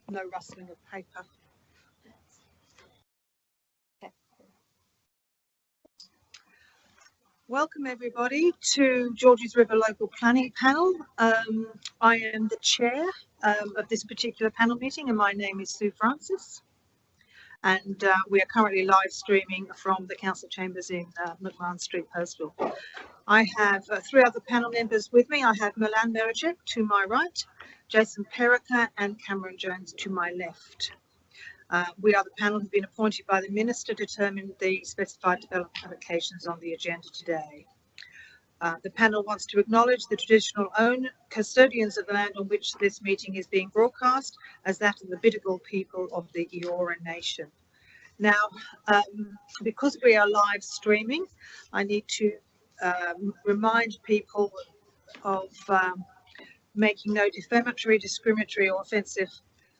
no rustling of paper. Welcome everybody to Georges River Local Planning Panel. I am the chair of this particular panel meeting, and my name is Sue Francis. And we are currently live streaming from the council chambers in McMahon Street, Hurstville. I have three other panel members with me. I have Milan Mericek to my right, Jason Perica and Cameron Jones to my left. We are the panel who have been appointed by the Minister to determine the specified development applications on the agenda today. The panel wants to acknowledge the traditional custodians of the land on which this meeting is being broadcast as that of the Bidjigal people of the Eora Nation. Now, because we are live streaming, I need to remind people of making no defamatory, discriminatory or offensive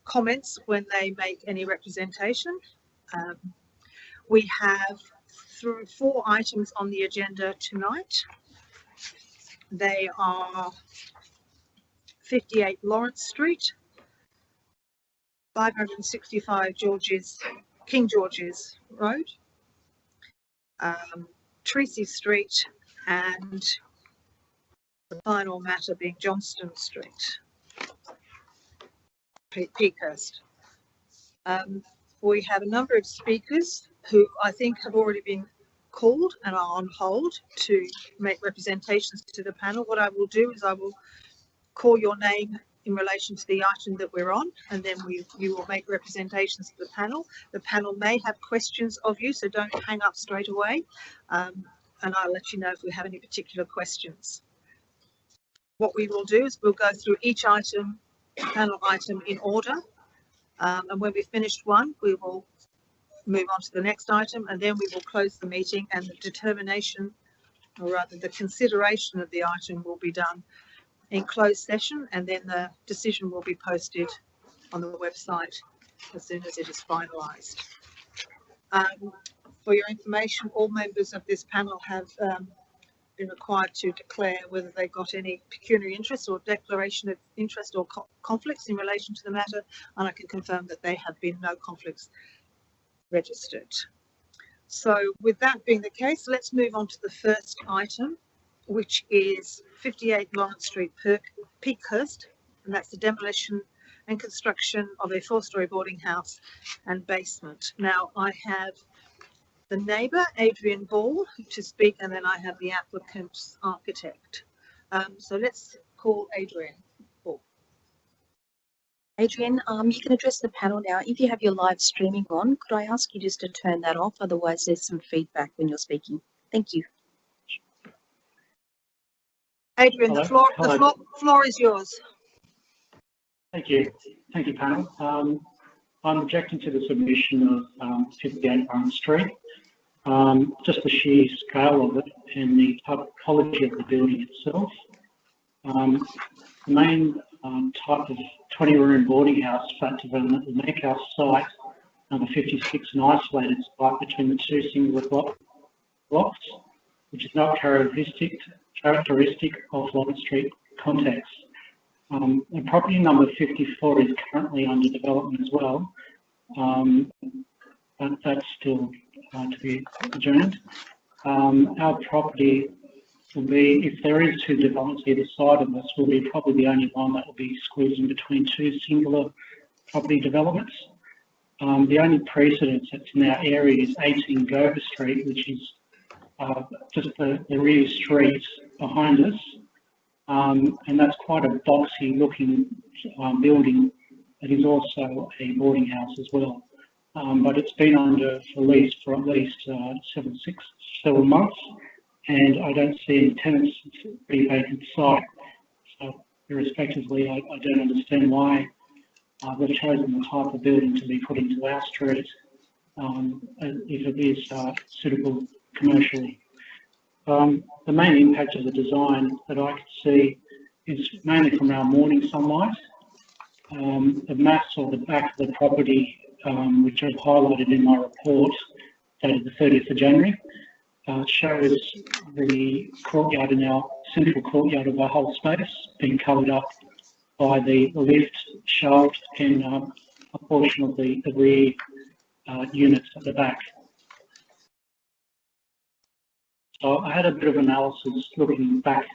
comments when they make any representation. We have four items on the agenda tonight. They are 58 Lawrence Street, 565 King George's Road, Treacy Street, and the final matter being Johnston Street, Peakhurst. We have a number of speakers who I think have already been called and are on hold to make representations to the panel. What I will do is I will call your name in relation to the item that we're on, and then you will make representations to the panel. The panel may have questions of you, so don't hang up straight away, and I'll let you know if we have any particular questions. What we will do is we'll go through each item, panel item in order, and when we've finished one, we will move on to the next item, and then we will close the meeting, and the determination, or rather the consideration of the item, will be done in closed session, and then the decision will be posted on the website as soon as it is finalised. For your information, all members of this panel have been required to declare whether they've got any pecuniary interest or declaration of interest or conflicts in relation to the matter, and I can confirm that there have been no conflicts registered. So with that being the case, let's move on to the first item, which is 58 Lawrence Street, Peakhurst, and that's the demolition and construction of a 4-storey boarding house and basement. Now I have the neighbour, Adrian Ball, to speak, and then I have the applicant's architect. So let's call Adrian Ball. Adrian, you can address the panel now. If you have your live streaming on, could I ask you just to turn that off? Otherwise, there's some feedback when you're speaking. Thank you. Adrian, the floor is yours. Thank you, panel. I'm objecting to the submission of 58 Lawrence Street. Just the sheer scale of it and the typology of the building itself. The main type of 20-room boarding house flat development, the Manukau site, number 56, an isolated site between the two single blocks, which is not characteristic of Lawrence Street context. The property number 54 is currently under development as well, but that's still to be adjourned. Our property will be, if there is two developments either side of us, will be probably the only one that will be squeezed in between two singular property developments. The only precedence that's in our area is 18 Gover Street, which is just the rear street behind us, and that's quite a boxy looking building that is also a boarding house as well. But it's been under lease for at least several months, and I don't see any tenants. It's a pretty vacant site. So irrespectively, I don't understand why we've chosen the type of building to be put into our street if it is suitable commercially. The main impact of the design that I could see is mainly from our morning sunlight. The mass or the back of the property, which I've highlighted in my report, dated the 30th of January, shows the courtyard in our central courtyard of our whole space being covered up by the lift, shaft, and a portion of the rear units at the back. So I had a bit of analysis looking back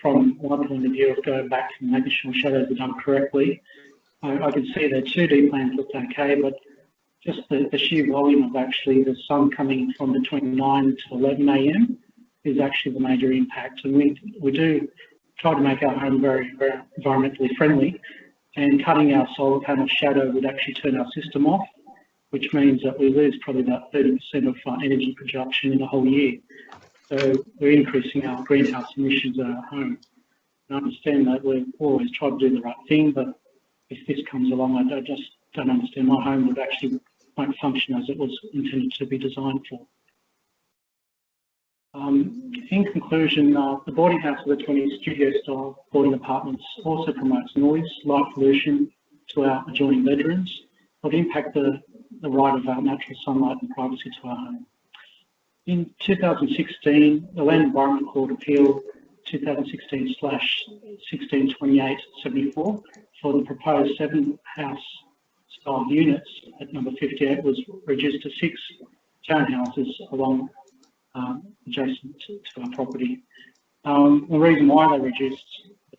from my point of view of going back and making sure shadows are done correctly. I can see the 2D plans looked okay, but just the sheer volume of actually the sun coming from between 9 to 11 a.m. is actually the major impact. And we do try to make our home very, very environmentally friendly, and cutting our solar panel shadow would actually turn our system off, which means that we lose probably about 30% of our energy production in the whole year. So we're increasing our greenhouse emissions at our home. And I understand that we always try to do the right thing, but if this comes along, I just don't understand. My home would actually won't function as it was intended to be designed for. In conclusion, the boarding house of the 20 studio-style boarding apartments also promotes noise, light pollution to our adjoining bedrooms. It would impact the right of our natural sunlight and privacy to our home. In 2016, the Land Environment Court appealed 2016/1628/74 for the proposed 7 house-style units at number 58 was reduced to 6 townhouses along adjacent to our property. The reason why they reduced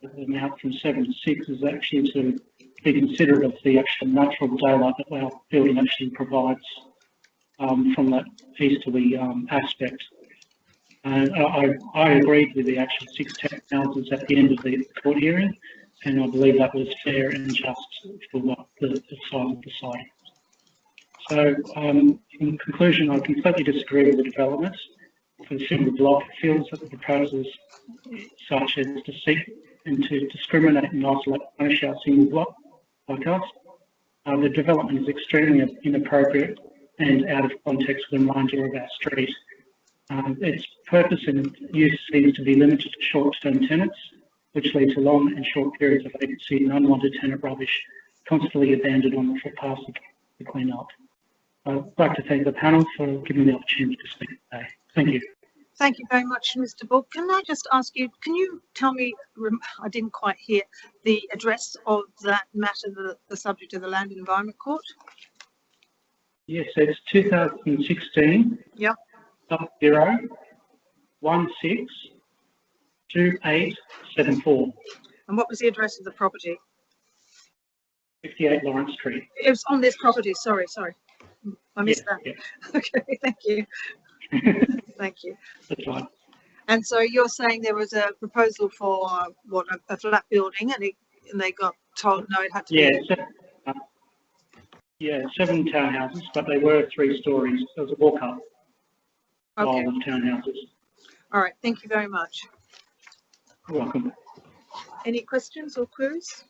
the amount from 7 to 6 is actually to be considerate of the actual natural daylight that our building actually provides from that easterly aspect. And I agreed with the actual 6 townhouses at the end of the court hearing, and I believe that was fair and just for the size of the site. So in conclusion, I completely disagree with the development. For the single block, it feels that the proposals such as to seek and to discriminate and isolate ownership of single block like us, the development is extremely inappropriate and out of context with the remainder of our street. Its purpose and use seems to be limited to short-term tenants, which lead to long and short periods of vacancy and unwanted tenant rubbish constantly abandoned on the footpaths to clean up. I'd like to thank the panel for giving me the opportunity to speak today. Thank you. Thank you very much, Mr. Bull. Can I just ask you, can you tell me, I didn't quite hear, the address of that matter, the subject of the Land and Environment Court? Yes, it's 2016. Yep. 0162874. And what was the address of the property? 58 Lawrence Street. It was on this property. Sorry. I missed that. Yeah. Okay, thank you. Thank you. That's right. And so you're saying there was a proposal for a flat building, and they got told no, it had to be. 7 townhouses, but they were 3 stories. There was a walk-up Okay. of townhouses. All right. Thank you very much. You're welcome. Any questions or queries?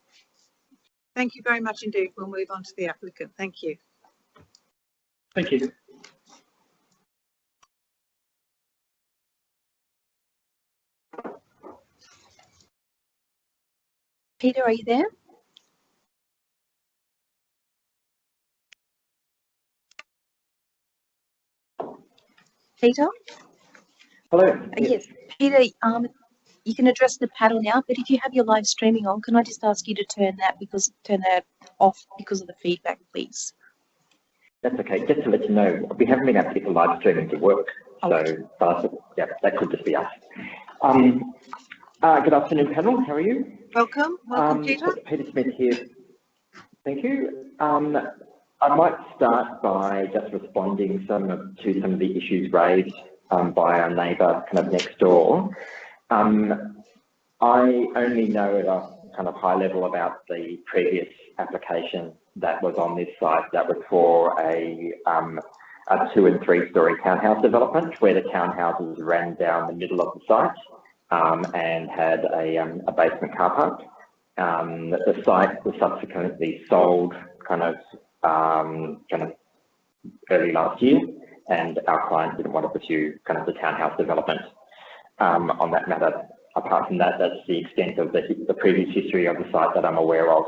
Thank you very much indeed. We'll move on to the applicant. Thank you. Thank you. Peter, are you there? Peter? Hello. Yes, Peter, you can address the panel now, but if you have your live streaming on, can I just ask you to turn that off because of the feedback, please? That's okay. Just to let you know, we haven't been able to get the live streaming to work, so that could just be us. Good afternoon, panel. How are you? Welcome, Peter. Peter Smith here. Thank you. I might start by just responding to some of the issues raised by our neighbour kind of next door. I only know at a kind of high level about the previous application that was on this site that was for a 2- and 3-story townhouse development where the townhouses ran down the middle of the site and had a basement car park. The site was subsequently sold kind of early last year, and our client didn't want to pursue kind of the townhouse development on that matter. Apart from that, that's the extent of the previous history of the site that I'm aware of.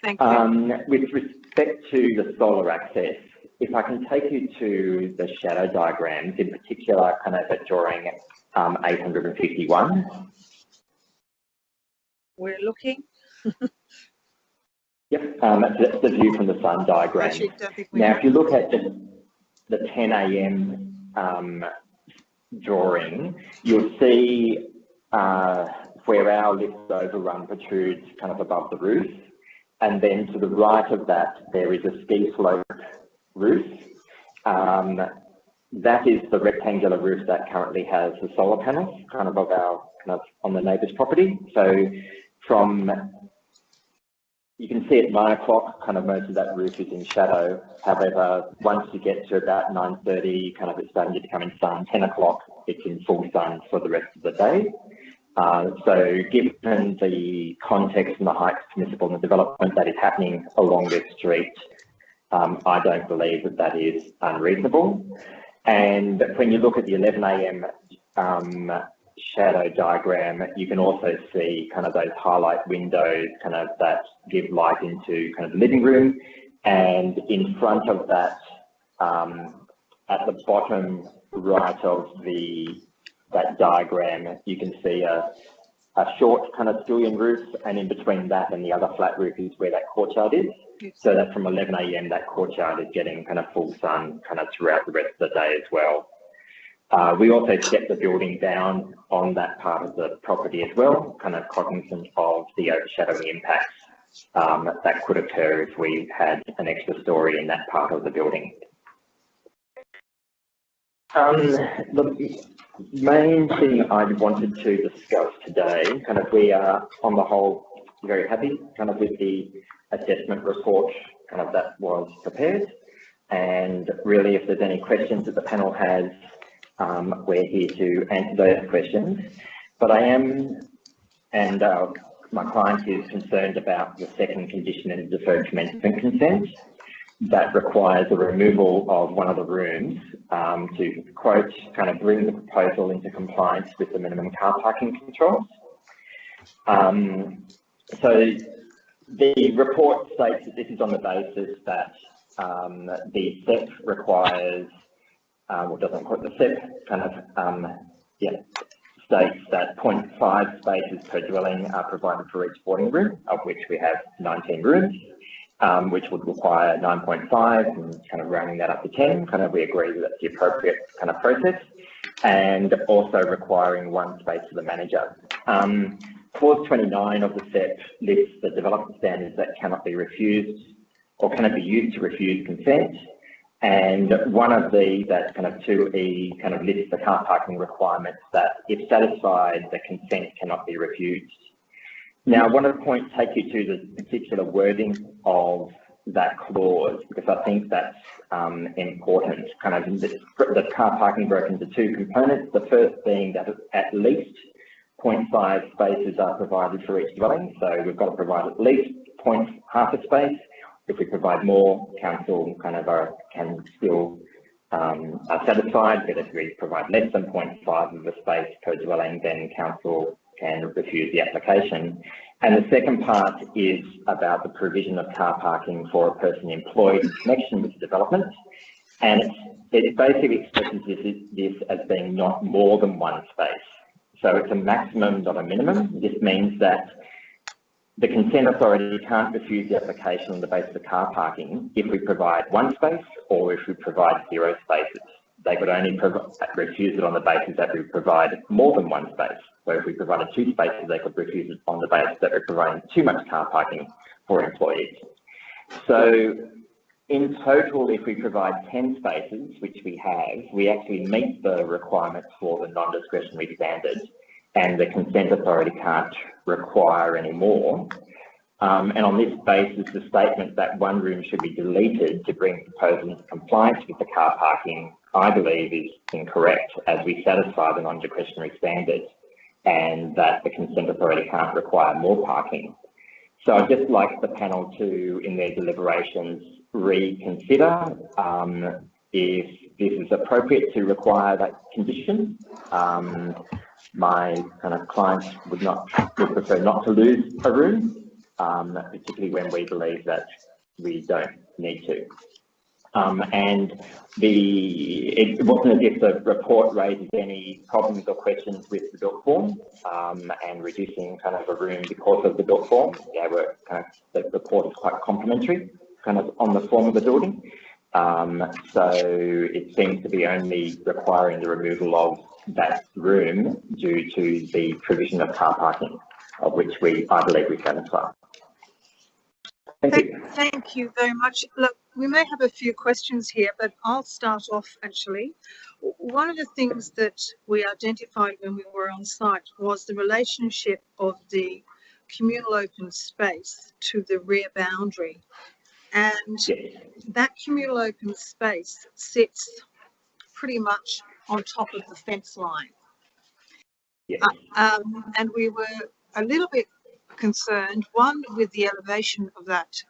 Thank you. With respect to the solar access, if I can take you to the shadow diagrams, in particular kind of at drawing 851. We're looking. Yep, that's the view from the sun diagram. Actually, don't think we Now, have. if you look at the 10 a.m. Drawing, you'll see where our lift overrun protrudes kind of above the roof. And then to the right of that, there is a ski slope roof. That is the rectangular roof that currently has the solar panels kind of on the neighbour's property. So you can see at 9 o'clock, kind of most of that roof is in shadow. However, once you get to about 9:30, kind of it's starting to become in sun. 10 o'clock, it's in full sun for the rest of the day. So given the context and the heights permissible in the development that is happening along this street, I don't believe that is unreasonable. And when you look at the 11 a.m. Shadow diagram, you can also see kind of those highlight windows kind of that give light into kind of the living room. And in front of that, at the bottom right of that diagram, you can see a short kind of scullion roof, and in between that and the other flat roof is where that courtyard is. So that from 11 a.m. that courtyard is getting kind of full sun kind of throughout the rest of the day as well. We also stepped the building down on that part of the property as well, kind of cognizant of the overshadowing impacts that could occur if we had an extra story in that part of the building. The main thing I wanted to discuss today, kind of we are on the whole very happy kind of with the assessment report kind of that was prepared. And really, if there's any questions that the panel has, we're here to answer those questions. But I am, and my client is concerned about the second condition in the deferred commencement consent that requires the removal of one of the rooms to, quote, kind of bring the proposal into compliance with the minimum car parking controls. So the report states that this is on the basis that the SEP requires, or doesn't quote the SEP, kind of, states that 0.5 spaces per dwelling are provided for each boarding room, of which we have 19 rooms, which would require 9.5, and kind of rounding that up to 10, kind of we agree that that's the appropriate kind of process, and also requiring 1 space for the manager. Clause 29 of the SEP lists the development standards that cannot be refused or cannot be used to refuse consent. And one of these, that's kind of 2E, kind of lists the car parking requirements that, if satisfied, the consent cannot be refused. Now, I want to take you to the particular wording of that clause, because I think that's important. Kind of the car parking broken into 2 components. The first being that at least 0.5 spaces are provided for each dwelling. So we've got to provide at least half a space. If we provide more, council kind of can still are satisfied, but if we provide less than 0.5 of a space per dwelling, then council can refuse the application. And the second part is about the provision of car parking for a person employed in connection with the development. And it basically expresses this as being not more than 1 space. So it's a maximum, not a minimum. This means that the consent authority can't refuse the application on the basis of car parking if we provide 1 space or if we provide 0 spaces. They could only refuse it on the basis that we provide more than 1 space. So if we provided 2 spaces, they could refuse it on the basis that we're providing too much car parking for employees. So in total, if we provide 10 spaces, which we have, we actually meet the requirements for the non-discretionary standard, and the consent authority can't require any more. And on this basis, the statement that 1 room should be deleted to bring the proposal into compliance with the car parking, I believe, is incorrect, as we satisfy the non-discretionary standard and that the consent authority can't require more parking. So I'd just like the panel to, in their deliberations, reconsider if this is appropriate to require that condition. My kind of clients would prefer not to lose a room, particularly when we believe that we don't need to. And it wasn't as if the report raised any problems or questions with the built form and reducing kind of a room because of the built form. They were kind of, the report is quite complimentary, kind of on the form of the building. So it seems to be only requiring the removal of that room due to the provision of car parking, of which I believe we satisfy. Thank you very much. Look, we may have a few questions here, but I'll start off actually. One of the things that we identified when we were on site was the relationship of the communal open space to the rear boundary. And that communal open space sits pretty much on top of the fence line. And we were a little bit concerned, one, with the elevation of that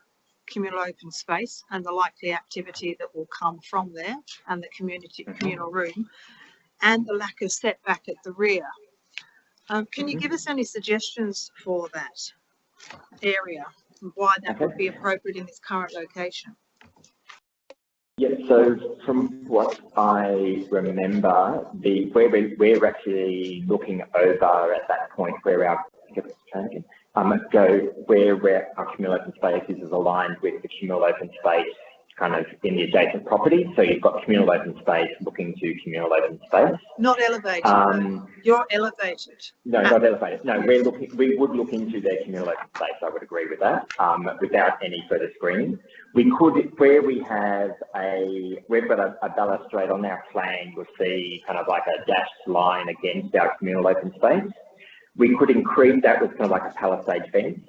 communal open space and the likely activity that will come from there, and the communal room, and the lack of setback at the rear. Can you give us any suggestions for that area and why that would be appropriate in its current location? Yeah, so from what I remember, where we're actually looking over at that point where our where our communal open space is aligned with the communal open space kind of in the adjacent property. So you've got communal open space looking to communal open space. Not elevated. You're elevated. No, not elevated. No, we would look into their communal open space. I would agree with that. Without any further screening, we could, where we've got a balustrade on our plan, you'll see kind of like a dashed line against our communal open space. We could increase that with kind of like a palisade fence.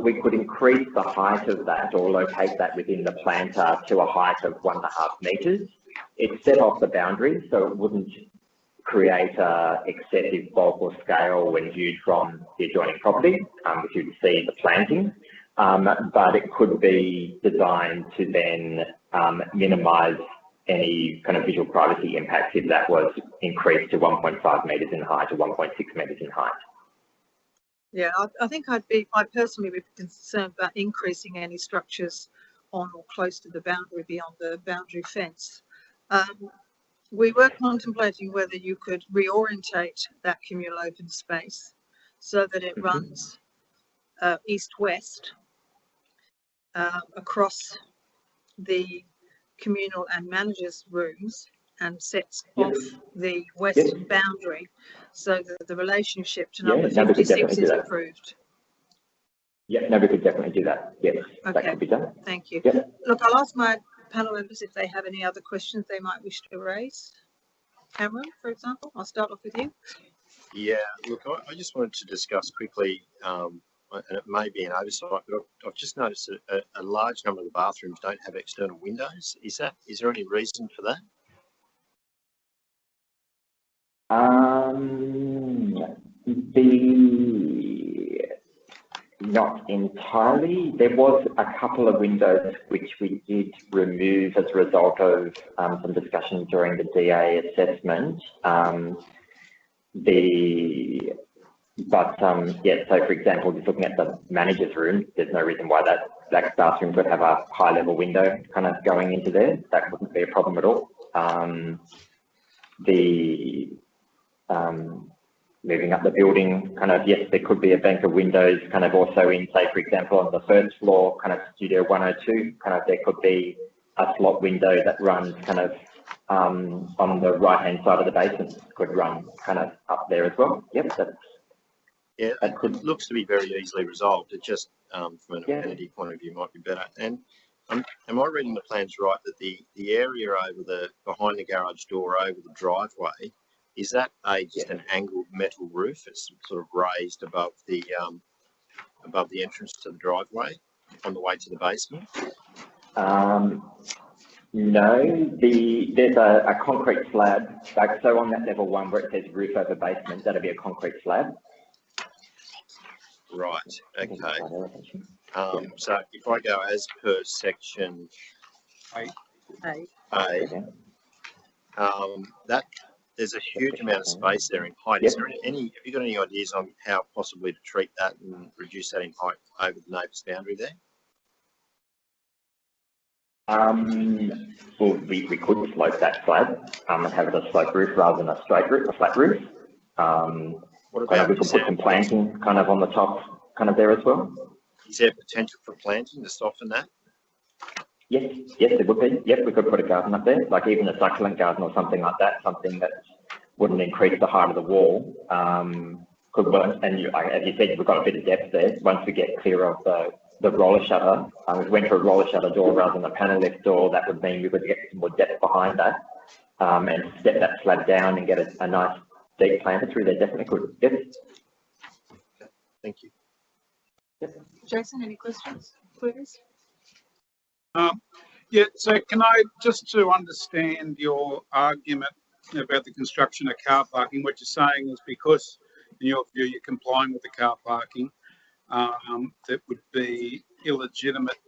We could increase the height of that or locate that within the planter to a height of 1.5 metres. It's set off the boundary, so it wouldn't create excessive bulk or scale when viewed from the adjoining property, if you'd see the planting. But it could be designed to then minimise any kind of visual privacy impacts if that was increased to 1.5 metres in height or 1.6 metres in height. Yeah, I think I'd personally be concerned about increasing any structures on or close to the boundary beyond the boundary fence. We were contemplating whether you could reorientate that communal open space so that it runs east-west across the communal and managers' rooms and sets off the west boundary so that the relationship to number 56 is improved. Yeah, no, we could definitely do that. Yes, okay. That could be done. Thank you. Yeah. Look, I'll ask my panel members if they have any other questions they might wish to raise. Cameron, for example, I'll start off with you. Yeah, look, I just wanted to discuss quickly, and it may be an oversight, but I've just noticed that a large number of the bathrooms don't have external windows. Is there any reason for that? Not entirely. There was a couple of windows which we did remove as a result of some discussion during the DA assessment. So for example, just looking at the manager's room, there's no reason why that bathroom would have a high level window kind of going into there. That wouldn't be a problem at all. Moving up the building, kind of, yes, there could be a bank of windows kind of also in, say, for example, on the first floor, kind of Studio 102, kind of there could be a slot window that runs kind of on the right-hand side of the basement, could run kind of up there as well. Yep, it looks to be very easily resolved. It just, from an amenity point of view, might be better. And am I reading the plans right that the area over behind the garage door over the driveway, is that just an angled metal roof? It's sort of raised above the entrance to the driveway on the way to the basement? No, there's a concrete slab. So on that level 1 where it says roof over basement, that'll be a concrete slab. Right. Okay. So if I go as per section A, that there's a huge amount of space there in height. Is there have you got any ideas on how possibly to treat that and reduce that in height over the neighbour's boundary there? Well, we could slope that slab and have it a slope roof rather than a straight roof, a flat roof. What I know about we could put some planting kind of on the top, kind of there as well. Is there potential for planting to soften that? Yes, there would be. Yep, we could put a garden up there, like even a succulent garden or something like that, something that wouldn't increase the height of the wall. Could work. And as you said, we've got a bit of depth there. Once we get clear of the roller shutter, we went for a roller shutter door rather than a panel lift door. That would mean we could get some more depth behind that and step that slab down and get a nice deep planter through there. Definitely could. Yes. Thank you. Yep. Jason, any questions, please? Yeah, so can I, just to understand your argument about the construction of car parking, what you're saying is because, in your view, you're complying with the car parking, that would be illegitimate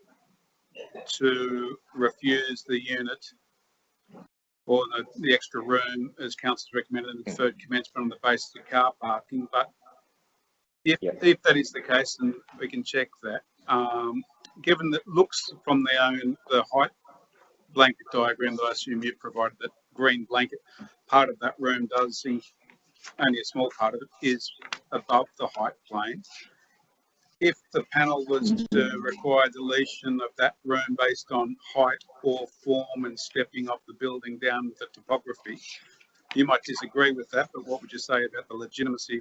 to refuse the unit or the extra room, as council's recommended in the third commencement on the basis of car parking. But if that is the case, then we can check that. Given that looks from the height blanket diagram that I assume you've provided, that green blanket part of that room does see only a small part of it is above the height plane. If the panel was to require deletion of that room based on height or form and stepping up the building down with the topography, you might disagree with that, but what would you say about the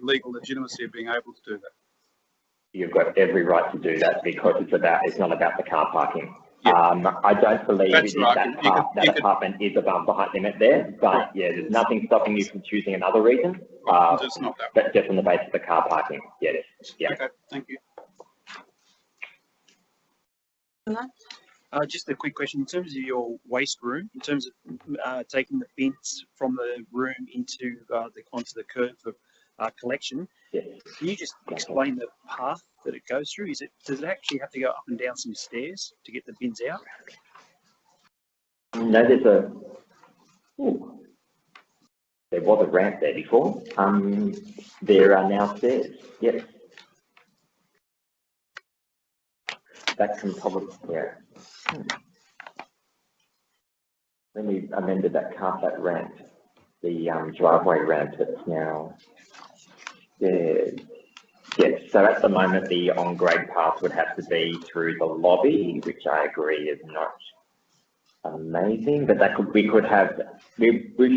legal legitimacy of being able to do that? You've got every right to do that because it's not about the car parking. Yeah. I don't believe that apartment is above the height limit there, but yeah, there's nothing stopping you from choosing another reason. Just not that. But just on the basis of the car parking. Yes. Yeah. Okay, thank you. Just a quick question. In terms of your waste room, in terms of taking the bins from the room onto the curb for collection, yes. Can you just explain the path that it goes through? Does it actually have to go up and down some stairs to get the bins out? No, there was a ramp there before. There are now stairs. Yes. That can probably, yeah. When we amended that carpet ramp, the driveway ramp that's now there. Yes, so at the moment the on-grade path would have to be through the lobby, which I agree is not amazing, but we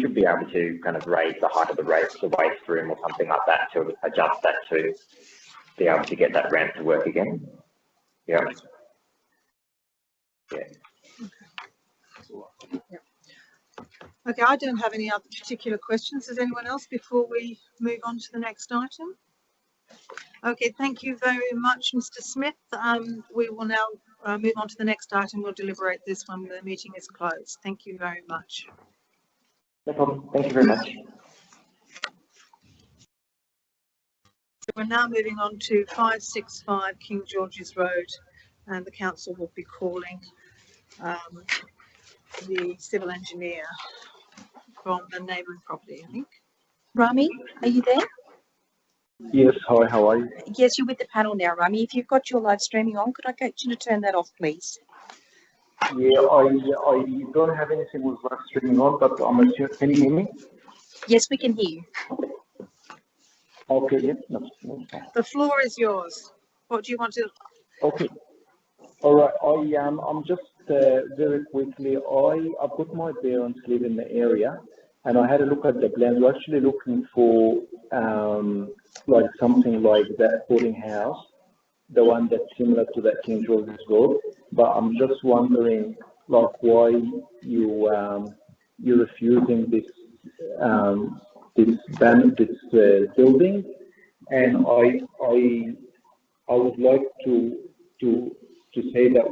should be able to kind of raise the height of the waste room or something like that to adjust that to be able to get that ramp to work again. Yeah. Yeah. Okay, I don't have any other particular questions. Does anyone else before we move on to the next item? Okay, thank you very much, Mr. Smith. We will now move on to the next item. We'll deliberate this when the meeting is closed. Thank you very much. No problem. Thank you very much. So we're now moving on to 565 King George's Road, and the council will be calling the civil engineer from the neighbouring property, I think. Rami, are you there? Yes, hi, how are you? Yes, you're with the panel now, Rami. If you've got your live streaming on, could I get you to turn that off, please? Yeah, I don't have anything with live streaming on, but I'm assuming, can you hear me? Yes, we can hear you. Okay, yes, no, The floor is yours. What do you want to? okay. All right, I'm just very quickly, I've got my parents live in the area, and I had a look at the plan. We're actually looking for like something like that boarding house, the one that's similar to that King George's Road. But I'm just wondering, like, why you're refusing this building, and I would like to say that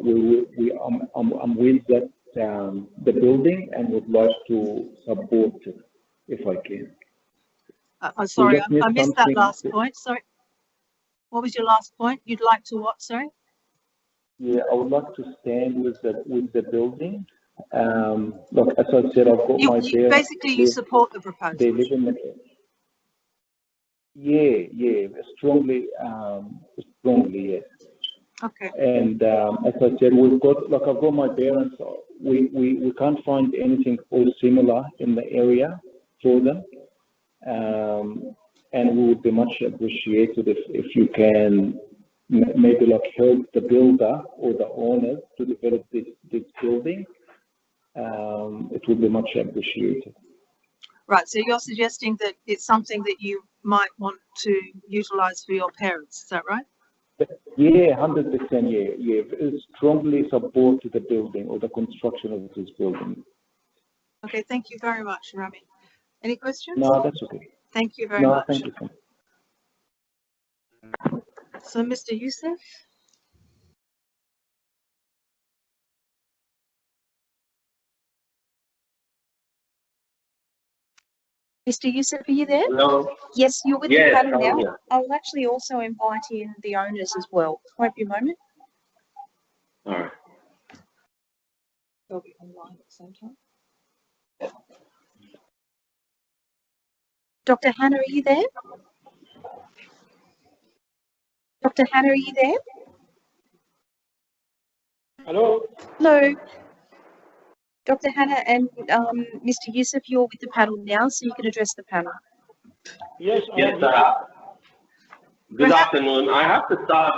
I'm with that the building and would like to support it if I can. Sorry, I missed that last point. Sorry. What was your last point? You'd like to what? Sorry. Yeah, I would like to stand with the building. Look, as I said, I've got my parents. Basically, you support the proposal. They live in the. Yeah, strongly, yes. Okay. And as I said, I've got my parents we can't find anything or similar in the area for them. And we would be much appreciated if you can maybe like help the builder or the owner to develop this building. It would be much appreciated. Right, so you're suggesting that it's something that you might want to utilize for your parents, is that right? Yeah, 100%. Yeah. Strongly support the building or the construction of this building. Okay, thank you very much, Rami. Any questions? No, that's okay. Thank you very much. Thank you. So, Mr. Youssef? Mr. Youssef, are you there? Hello. Yes, you're with Yes, the panel I'm now. here. I'll actually also invite in the owners as well. Won't be a moment. All right. They'll be online at the same time. Dr. Hannah, are you there? Dr. Hannah, are you there? Hello. Hello. Dr. Hannah and Mr. Youssef, you're with the panel now, so you can address the panel. Yes. Yes, good afternoon. I have to start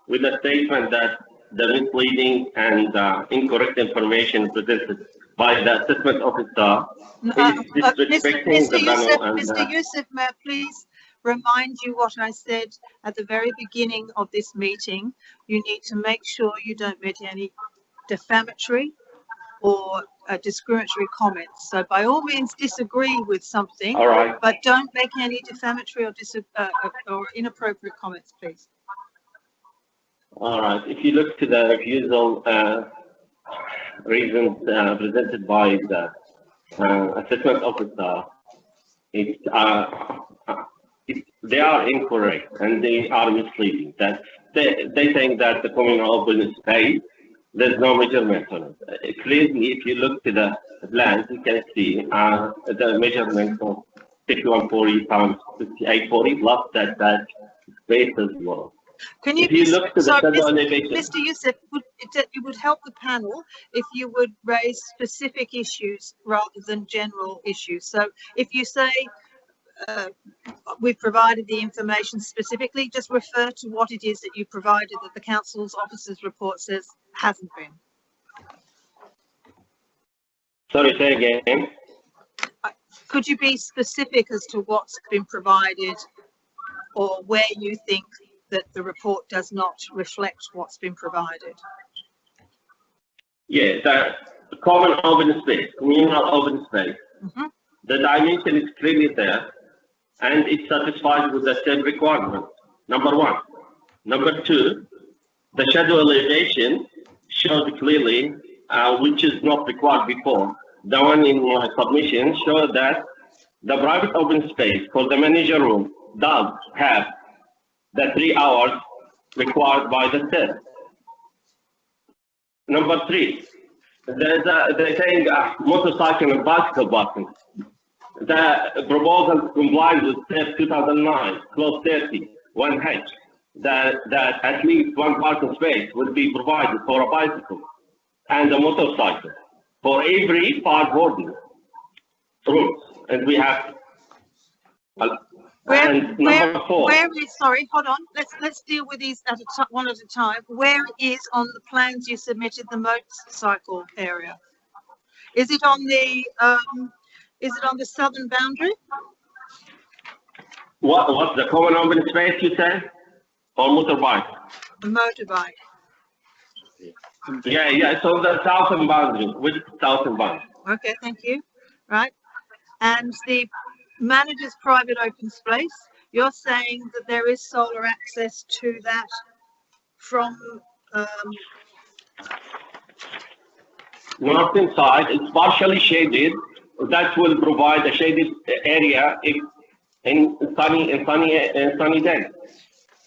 with a statement that the misleading and incorrect information presented by the assessment officer is disrespecting the panel. And, Mr. Youssef, may I please remind you what I said at the very beginning of this meeting? You need to make sure you don't make any defamatory or discriminatory comments. So by all means disagree with something, all right. but don't make any defamatory or inappropriate comments, please. All right. If you look to the refusal reasons presented by the assessment officer, they are incorrect and they are misleading. That they think that the communal open space, there's no measurement on it. Clearly, if you look to the plans, you can see the measurement of 5140 times 5840 plus that space as well. Can you, if you look to the Mr. Youssef, it would help the panel if you would raise specific issues rather than general issues. So if you say we've provided the information specifically, just refer to what it is that you provided that the council's officers report says hasn't been. Sorry, say again. Could you be specific as to what's been provided or where you think that the report does not reflect what's been provided? Yeah, the common open space, communal open space. Mm-hmm. The dimension is clearly there and it satisfies with the same requirement. Number one. Number two, the shadow elevation shows clearly, which is not required before. The one in my submission shows that the private open space for the manager room does have the 3 hours required by the test. Number three, they're saying motorcycle and bicycle parking. The proposal complies with STEP 2009, clause 30, 1H, that at least one parking space would be provided for a bicycle and a motorcycle for every 5 boarding rooms. And we have sorry, hold on. Let's deal with these one at a time. Where is on the plans you submitted the motorcycle area? Is it on the southern boundary? What's the common open space you said? Or motorbike? A motorbike. Yeah. So the southern boundary, which southern boundary? Okay, thank you. Right. And the manager's private open space, you're saying that there is solar access to that from northern side. It's partially shaded. That will provide a shaded area in sunny day.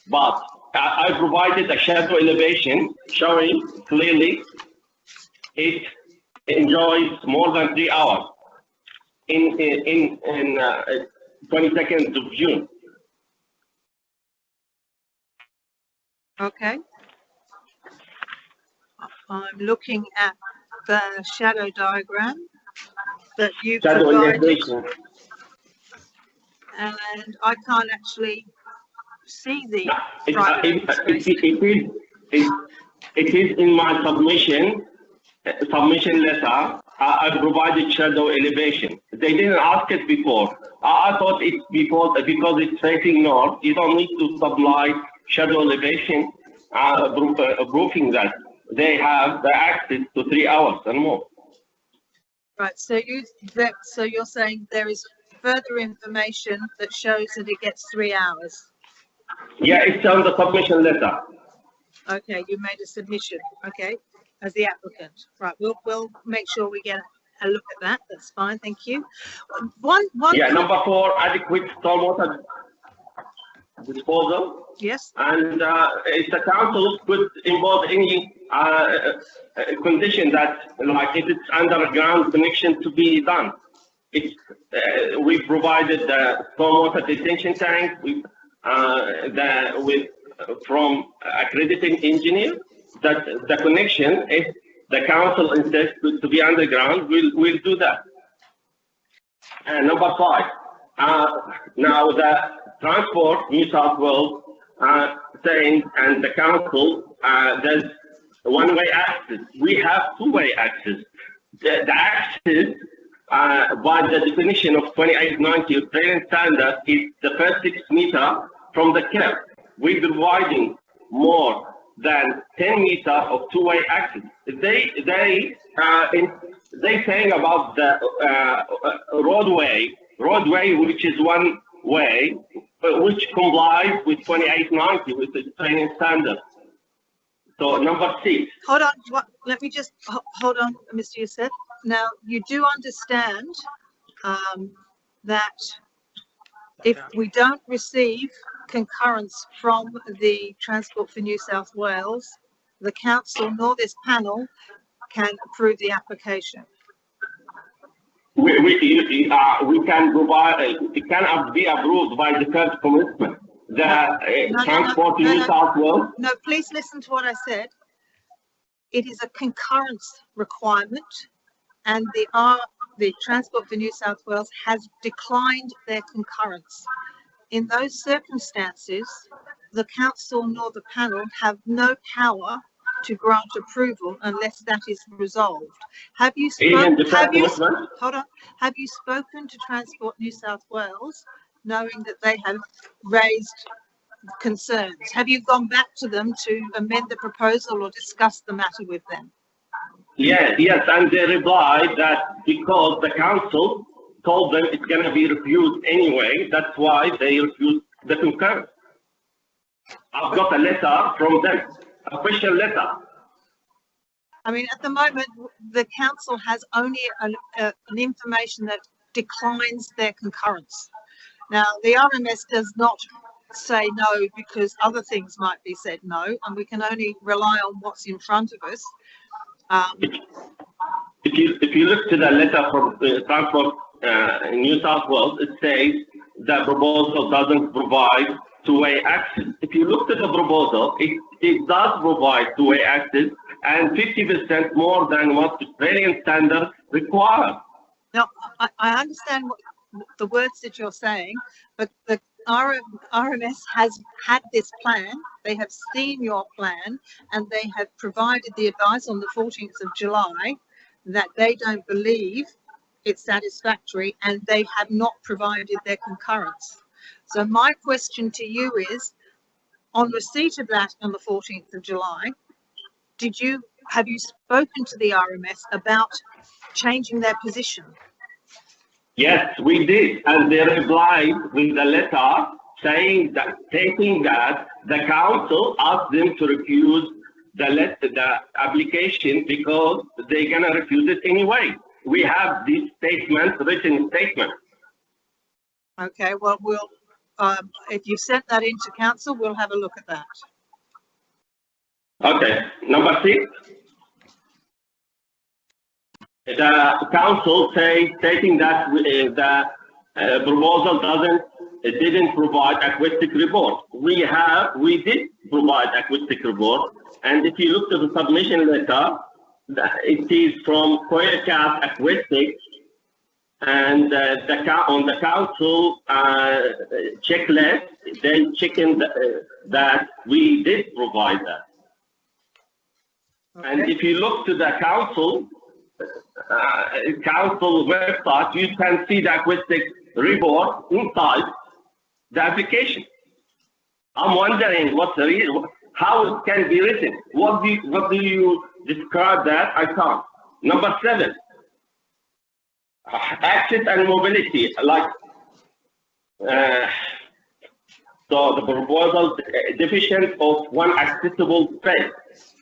But I provided a shadow elevation showing clearly it enjoys more than 3 hours in 22nd of June. Okay. I'm looking at the shadow diagram that you Shadow provided, elevation. and I can't actually see the It, private it, open it, space. it is in my submission letter. I provided shadow elevation. They didn't ask it before. I thought it's because it's facing north. You don't need to supply shadow elevation, proving that they have the access to 3 hours and more. Right, so you're saying there is further information that shows that it gets 3 hours. Yeah, it's on the submission letter. Okay, you made a submission. Okay, as the applicant. Right, we'll make sure we get a look at that. That's fine. Thank you. One. Yeah, number 4, adequate stormwater disposal. Yes. And if the council could impose any condition that, like, if it's underground connection to be done. It's we provided the stormwater detention tank from accrediting engineer, that the connection, if the council insists to be underground, we'll do that. And number 5, now the Transport New South Wales saying, and the council, there's one-way access. We have two-way access. The access, by the definition of 2890 Australian standard, is the first 6 meters from the curb. We're providing more than 10 meters of two-way access. They saying about the roadway, which is one way, which complies with 2890, with the Australian standard. So number 6. Hold on. Let me just hold on, Mr. Youssef. Now, you do understand that if we don't receive concurrence from the Transport for New South Wales, the council nor this panel can approve the application. We can provide, it can be approved by the first commitment. The Transport to New South Wales. No, please listen to what I said. It is a concurrence requirement, and the Transport for New South Wales has declined their concurrence. In those circumstances, the council nor the panel have no power to grant approval unless that is resolved. Have you spoken to Transport New South Wales, knowing that they have raised concerns? Have you gone back to them to amend the proposal or discuss the matter with them? Yes, and they replied that because the council told them it's going to be refused anyway, that's why they refused the concurrence. I've got a letter from them, a official letter. I mean, at the moment, the council has only an information that declines their concurrence. Now, the RMS does not say no because other things might be said no, and we can only rely on what's in front of us. If you look to the letter from Transport in New South Wales, it says the proposal doesn't provide two-way access. If you look at the proposal, it does provide two-way access and 50% more than what the Australian standard requires. Now, I understand the words that you're saying, but the RMS has had this plan, they have seen your plan, and they have provided the advice on the 14th of July that they don't believe it's satisfactory, and they have not provided their concurrence. So my question to you is, on receipt of that on the 14th of July, have you spoken to the RMS about changing their position? Yes, we did, and they replied with a letter saying that, stating that the council asked them to refuse the application because they're gonna refuse it anyway. We have this statement, written statement. Okay, well, if you sent that into council, we'll have a look at that. Okay, number 6. The council stating that the proposal didn't provide acoustic report. We did provide acoustic report, and if you look to the submission letter, It is from Koyakas Aquatics, and on the council checklist, they checking that we did provide that. And if you look to the council website, you can see the aquatic report inside the application. I'm wondering what's the reason, how it can be written. What do you describe that? I can't. Number 7, access and mobility. Like, so the proposal deficient of one accessible space.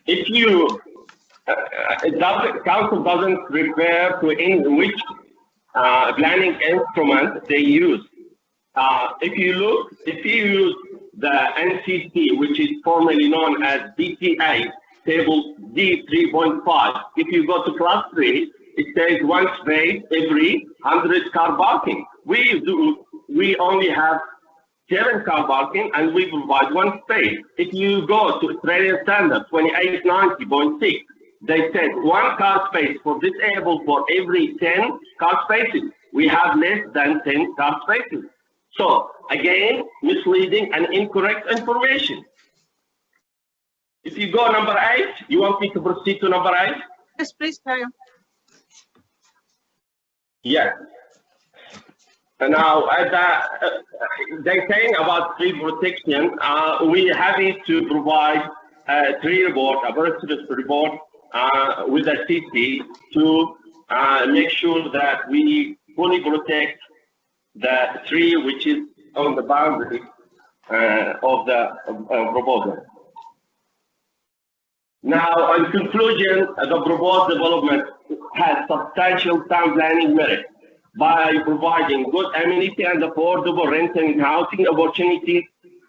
If you, council doesn't refer to in which planning instrument they use. If you use the NCC, which is formerly known as DTA, table D 3.5, if you go to class 3, it says one space every 100 car parking. We only have 7 car parking and we provide one space. If you go to Australian standard 2890.6, they said 1 car space for disabled for every 10 car spaces. We have less than 10 car spaces. So again, misleading and incorrect information. If you go number 8, you want me to proceed to number 8? Yes, please carry on. Yes. And now, they're saying about tree protection. We're happy to provide a tree report, a biodiversity report with the CC to make sure that we fully protect the tree which is on the boundary of the proposal. Now, in conclusion, the proposed development has substantial town planning merit by providing good amenity and affordable rental and housing opportunities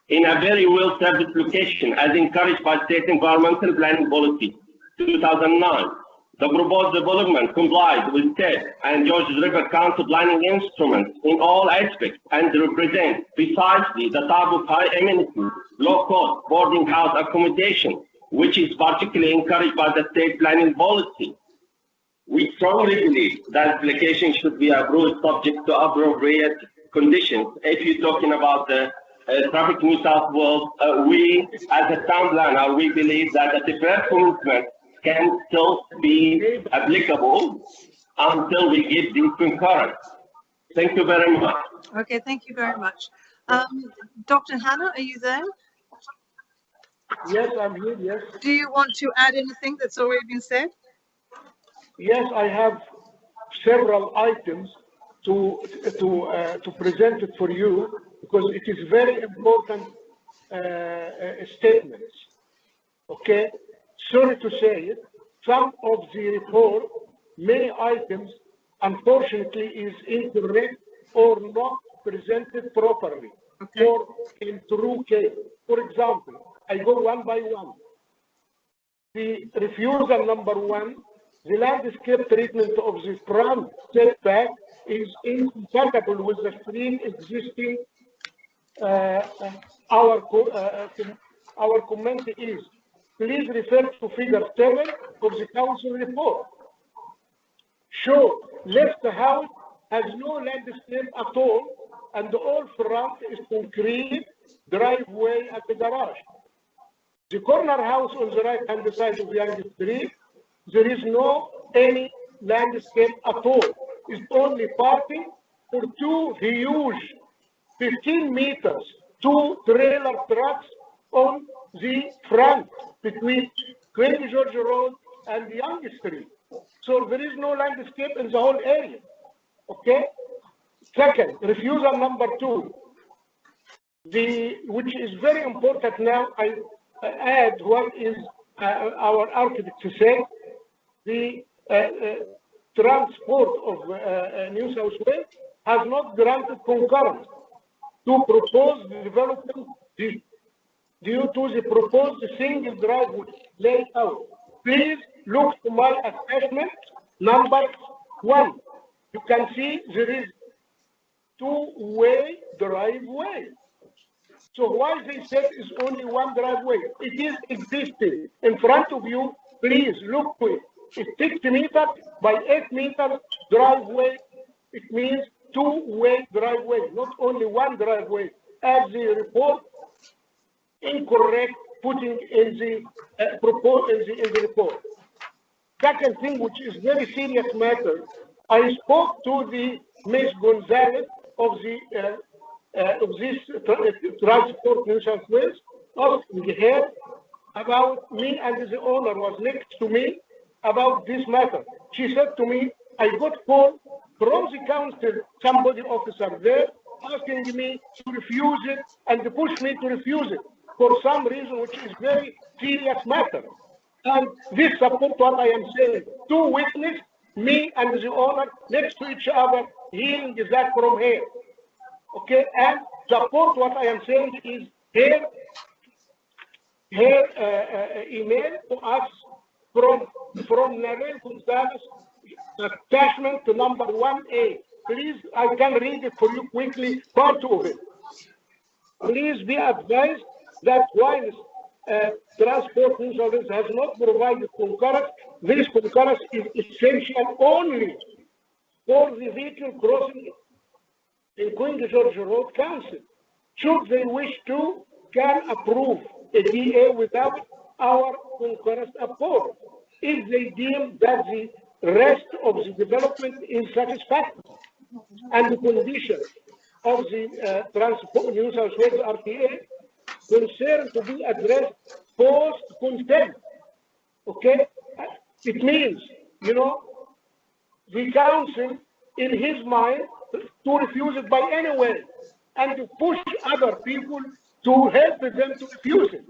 in a very well-serviced location, as encouraged by State Environmental Planning Policy 2009. The proposed development complies with State and Georges River Council planning instruments in all aspects and represents precisely the type of high amenity, low-cost boarding house accommodation, which is particularly encouraged by the State planning policy. We strongly believe that application should be approved subject to appropriate conditions. If you're talking about the Traffic New South Wales, we as a town planner, we believe that the deferred commitment can still be applicable until we get the concurrence. Thank you very much. Okay, thank you very much. Dr. Hannah, are you there? Yes, I'm here, yes. Do you want to add anything that's already been said? Yes, I have several items to present it for you because it is very important statements. Okay, sorry to say it, some of the report, many items, unfortunately, is incorrect or not presented properly. Okay. Or in true case. For example, I go one by one. The refusal number 1. The landscape treatment of the front setback is incompatible with the stream existing. Our comment is, please refer to figure 7 of the council report. Show left house has no landscape at all, and all front is concrete driveway at the garage. The corner house on the right hand side of Young Street, there is no any landscape at all. It's only parking for 2 huge 15 meters, 2 trailer trucks on the front between Queen George Road and Young Street. So there is no landscape in the whole area. Okay? Second, refusal number 2. Which is very important now, I add what is our architect said. The transport of New South Wales has not granted concurrence to propose the development due to the proposed single driveway layout. Please look to my attachment number 1. You can see there is 2-way driveway. So why they said is only 1 driveway? It is existing in front of you. Please look to it. is 6 meters by 8 meters driveway. It means two-way driveway, not only one driveway, as the report incorrect putting in the in the report. Second thing, which is very serious matter, I spoke to the Ms. Gonzalez of this Transport New South Wales, asking her about me, and the owner was next to me about this matter. She said to me, I got call from the council, somebody officer there, asking me to refuse it and to push me to refuse it for some reason, which is very serious matter. And this support what I am saying. Two witnesses, me and the owner, next to each other, hearing that from here. Okay, and support what I am saying is her email to us from Narelle Gonzalez, attachment to number 1A. Please, I can read it for you quickly, part of it. Please be advised that while Transport New South Wales has not provided concurrence, this concurrence is essential only for the vehicle crossing in Queen George Road Council. Should they wish to, can approve a DA without our concurrence support, if they deem that the rest of the development is satisfactory and the condition of the Transport New South Wales RTA concern to be addressed post-consent. Okay? It means, you know, the council, in his mind, to refuse it by any way and to push other people to help them to refuse it.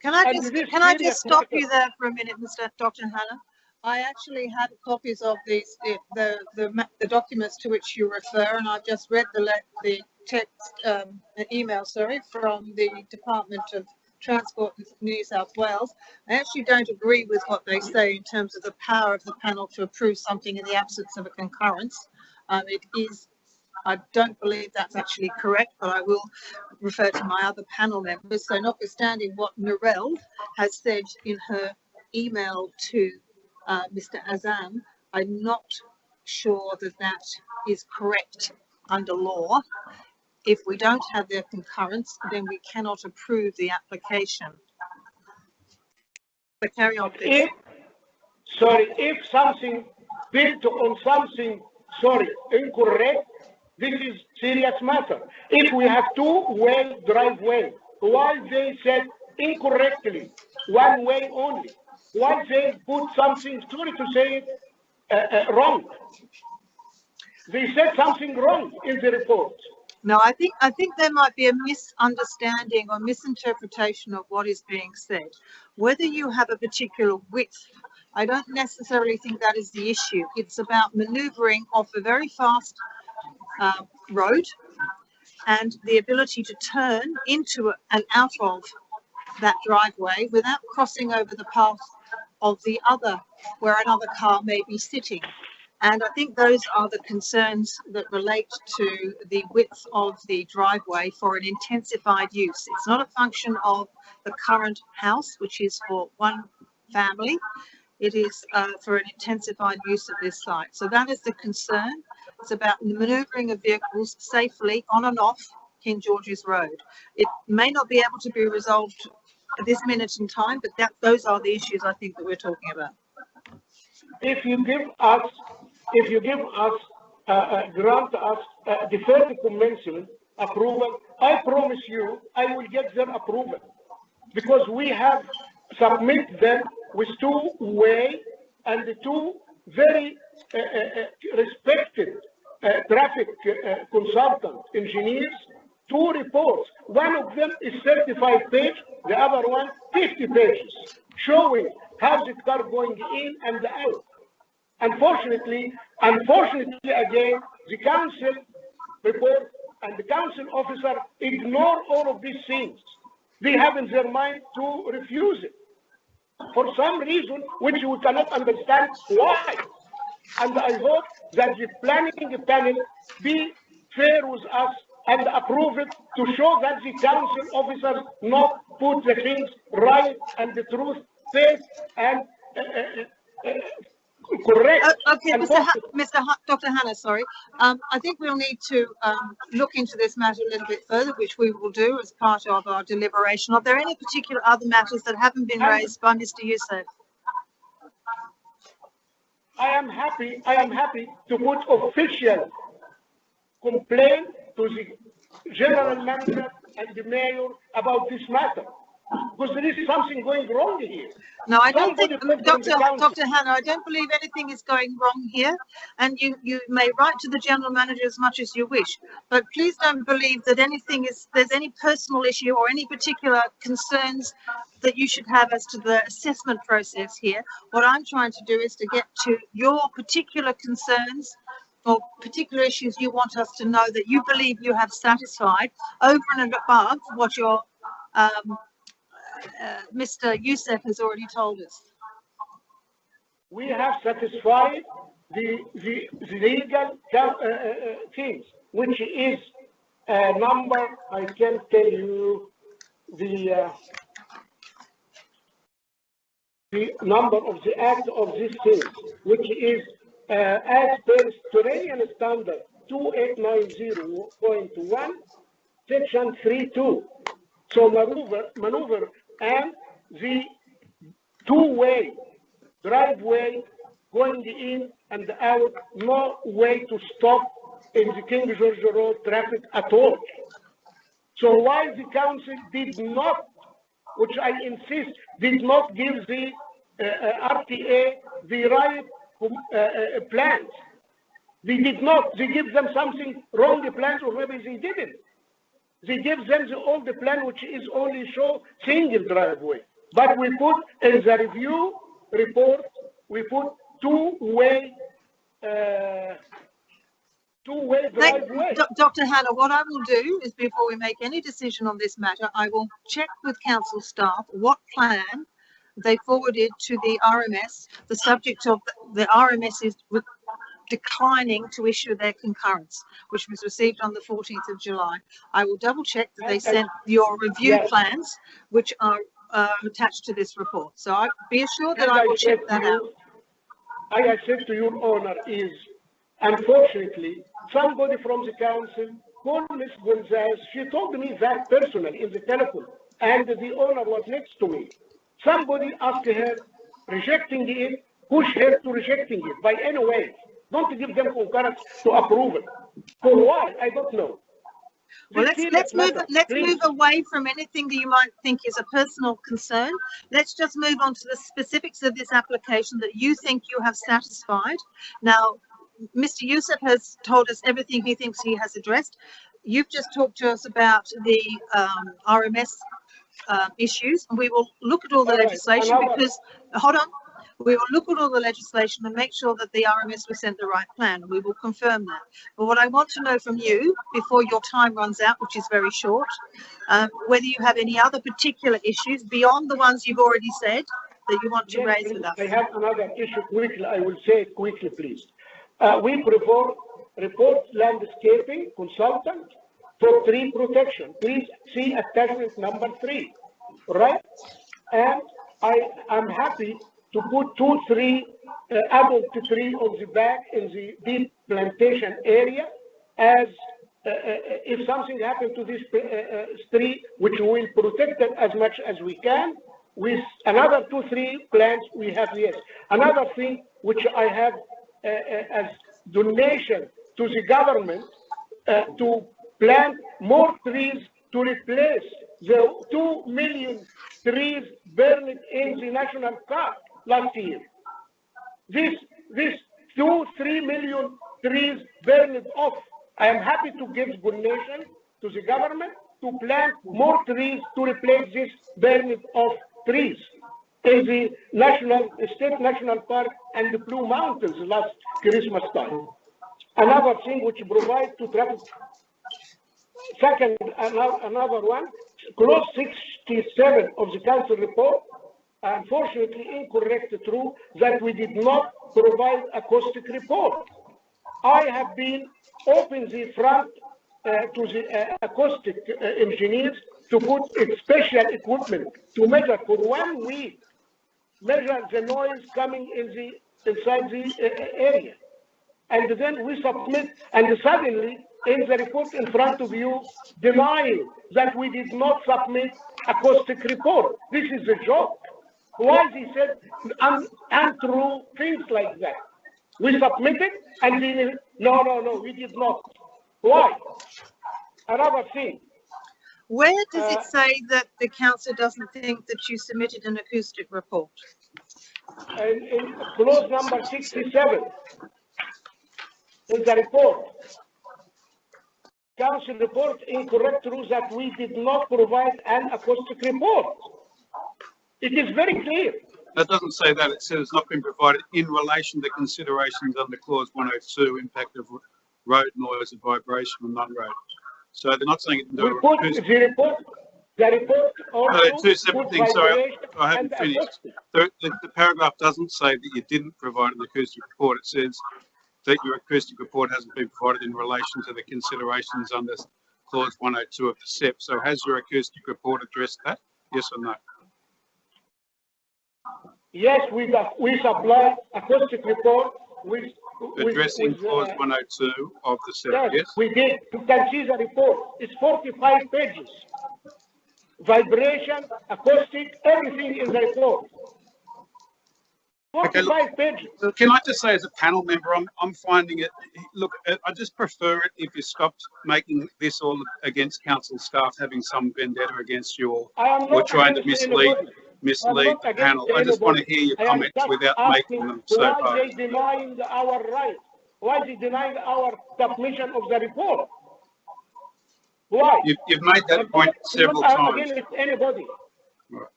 Can I just stop you there for a minute, Dr. Hanna? I actually had copies of these the documents to which you refer, and I've just read the text email, sorry, from the Department of Transport in New South Wales. I actually don't agree with what they say in terms of the power of the panel to approve something in the absence of a concurrence. It is, I don't believe that's actually correct, but I will refer to my other panel members. So notwithstanding what Narelle has said in her email to Mr. Azam, I'm not sure that that is correct under law. If we don't have their concurrence, then we cannot approve the application. So carry on, please. If something built on something, incorrect, this is serious matter. If we have two-way driveway, why they said incorrectly, one way only? Why they put something, sorry to say it, wrong? They said something wrong in the report. No, I think there might be a misunderstanding or misinterpretation of what is being said. Whether you have a particular width, I don't necessarily think that is the issue. It's about manoeuvring off a very fast road and the ability to turn into and out of that driveway without crossing over the path of the other, where another car may be sitting. And I think those are the concerns that relate to the width of the driveway for an intensified use. It's not a function of the current house, which is for one family. It is for an intensified use of this site. So that is the concern. It's about the manoeuvring of vehicles safely on and off King George's Road. It may not be able to be resolved at this minute in time, but those are the issues I think that we're talking about. If you give us, grant us deferred commencement approval, I promise you, I will get their approval, because we have submit them with two-way and the two very respected traffic consultant engineers, two reports. One of them is 35 pages, the other one 50 pages, showing how the car going in and out. Unfortunately, again, the council report and the council officer ignore all of these things. They have in their mind to refuse it for some reason which we cannot understand why. And I hope that the planning panel be fair with us and approve it to show that the council officers not put the things right and the truth face and correct. Okay, Dr. Hanna, sorry. I think we'll need to look into this matter a little bit further, which we will do as part of our deliberation. Are there any particular other matters that haven't been raised by Mr. Youssef? I am happy to put official complaint to the general manager and the mayor about this matter, because there is something going wrong here. No, I don't think, Somebody Dr. Hanna, I don't believe anything is going wrong here. And you may write to the general manager as much as you wish, but please don't believe that there's any personal issue or any particular concerns that you should have as to the assessment process here. What I'm trying to do is to get to your particular concerns or particular issues you want us to know that you believe you have satisfied over and above what your Mr. Youssef has already told us. We have satisfied the legal things, which is a number, I can tell you the number of the act of these things, which is as per Australian standard 2890.1, section 3.2. So maneuver and the two-way driveway going in and out, no way to stop in the King George Road traffic at all. So while the council did not, which I insist, did not give the RTA the right plans, they did not. They give them something wrong plans, or maybe they didn't. They give them all the plan, which is only show single driveway. But we put in the review report, we put two-way driveway. Dr. Hanna, what I will do is, before we make any decision on this matter, I will check with council staff what plan they forwarded to the RMS. The subject of the RMS is declining to issue their concurrence, which was received on the 14th of July. I will double check that they sent your review plans, which are attached to this report. So be assured that I will check that out. I said to your honor is, unfortunately, somebody from the council called Ms. Gonzalez. She told me that personally in the telephone, and the owner was next to me. Somebody asked her, rejecting it, push her to rejecting it by any way. Don't give them concurrence to approve it. For why? I don't know. Well, let's move away from anything that you might think is a personal concern. Let's just move on to the specifics of this application that you think you have satisfied. Now, Mr. Youssef has told us everything he thinks he has addressed. You've just talked to us about the RMS issues, and we will look at all the legislation because, hold on, we will look at all the legislation and make sure that the RMS was sent the right plan, and we will confirm that. But what I want to know from you, before your time runs out, which is very short, whether you have any other particular issues beyond the ones you've already said that you want to raise with us. I have another issue quickly. I will say it quickly, please. We report landscaping consultant for tree protection. Please see attachment number 3, right? And I am happy to put 2-3 adult tree on the back in the deep plantation area, as if something happened to this tree, which we will protect it as much as we can, with another 2-3 plants we have. Yes, another thing which I have as donation to the government to plant more trees to replace the 2 million trees burned in the national park last year. This 2-3 million trees burned off. I am happy to give donation to the government to plant more trees to replace this burned off trees in the state national park and the Blue Mountains last Christmas time. Another thing which provides to traffic. Second, another one, clause 67 of the council report, unfortunately incorrect, true, that we did not provide acoustic report. I have been open the front to the acoustic engineers to put special equipment to measure for 1 week measure the noise coming inside the area. And then we submit, and suddenly in the report in front of you, denying that we did not submit acoustic report. This is a joke. Why he said untrue things like that? We submitted and then, no, we did not. Why? Another thing. Where does it say that the council doesn't think that you submitted an acoustic report? In clause number 67 in the report, council report incorrect rules that we did not provide an acoustic report. It is very clear. That doesn't say that. It says it's not been provided in relation to considerations under clause 102, impact of road noise and vibration on non-road. So they're not saying it. We put the report also two separate things. Sorry, I haven't finished. The paragraph doesn't say that you didn't provide an acoustic report. It says that your acoustic report hasn't been provided in relation to the considerations under clause 102 of the SEP. So has your acoustic report addressed that? Yes or no? Yes, we supply acoustic report addressing clause 102 of the SEP. Yes, yes, we did. You can see the report. It's 45 pages. Vibration, acoustic, everything in the report. 45 pages. Can I just say, as a panel member, I'm finding it. Look, I just prefer it if you stopped making this all against council staff having some vendetta against you or trying to mislead the panel. I just want to hear your comments without making them so why hard. they denying our right? Why they denying our submission of the report? Why? You've made that point several times. Against anybody. Right.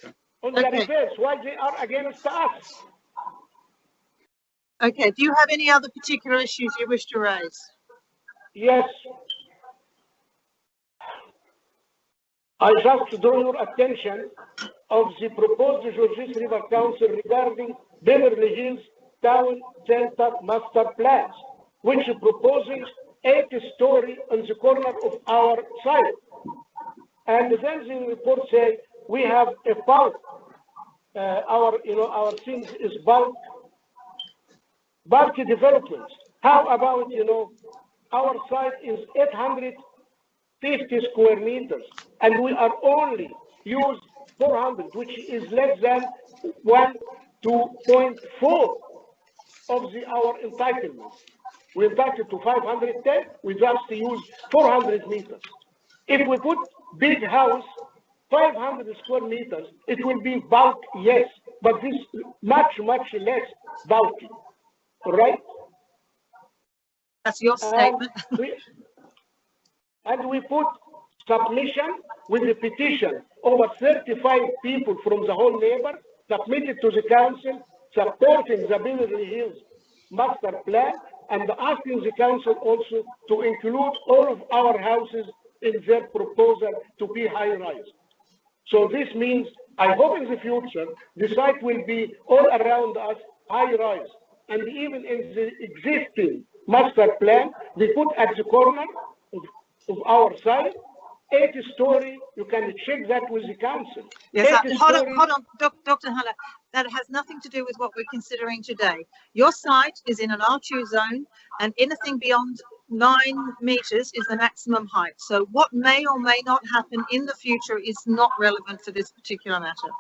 Okay. On the reverse, why they are against us? Okay, do you have any other particular issues you wish to raise? Yes. I just draw your attention of the proposed Georges River Council regarding Beverly Hills Town Center Master Plans, which proposes 8-story on the corner of our site. And then the report says we have a bulk. Our things is bulky developments. How about, our site is 850 square meters, and we are only use 400, which is less than 1 to 0.4 of our entitlement. We're entitled to 510, we just use 400 meters. If we put big house, 500 square meters, it will be bulk, yes, but this much less bulky, right? That's your statement. And we put submission with the petition. Over 35 people from the whole neighbor submitted to the council supporting the Beverly Hills master plan and asking the council also to include all of our houses in their proposal to be high-rise. So this means, I hope in the future, the site will be all around us high-rise. And even in the existing master plan, we put at the corner of our site, 8-story, you can check that with the council. Yes, hold on, Dr. Hunter, that has nothing to do with what we're considering today. Your site is in an R2 zone, and anything beyond 9 meters is the maximum height. So what may or may not happen in the future is not relevant for this particular matter.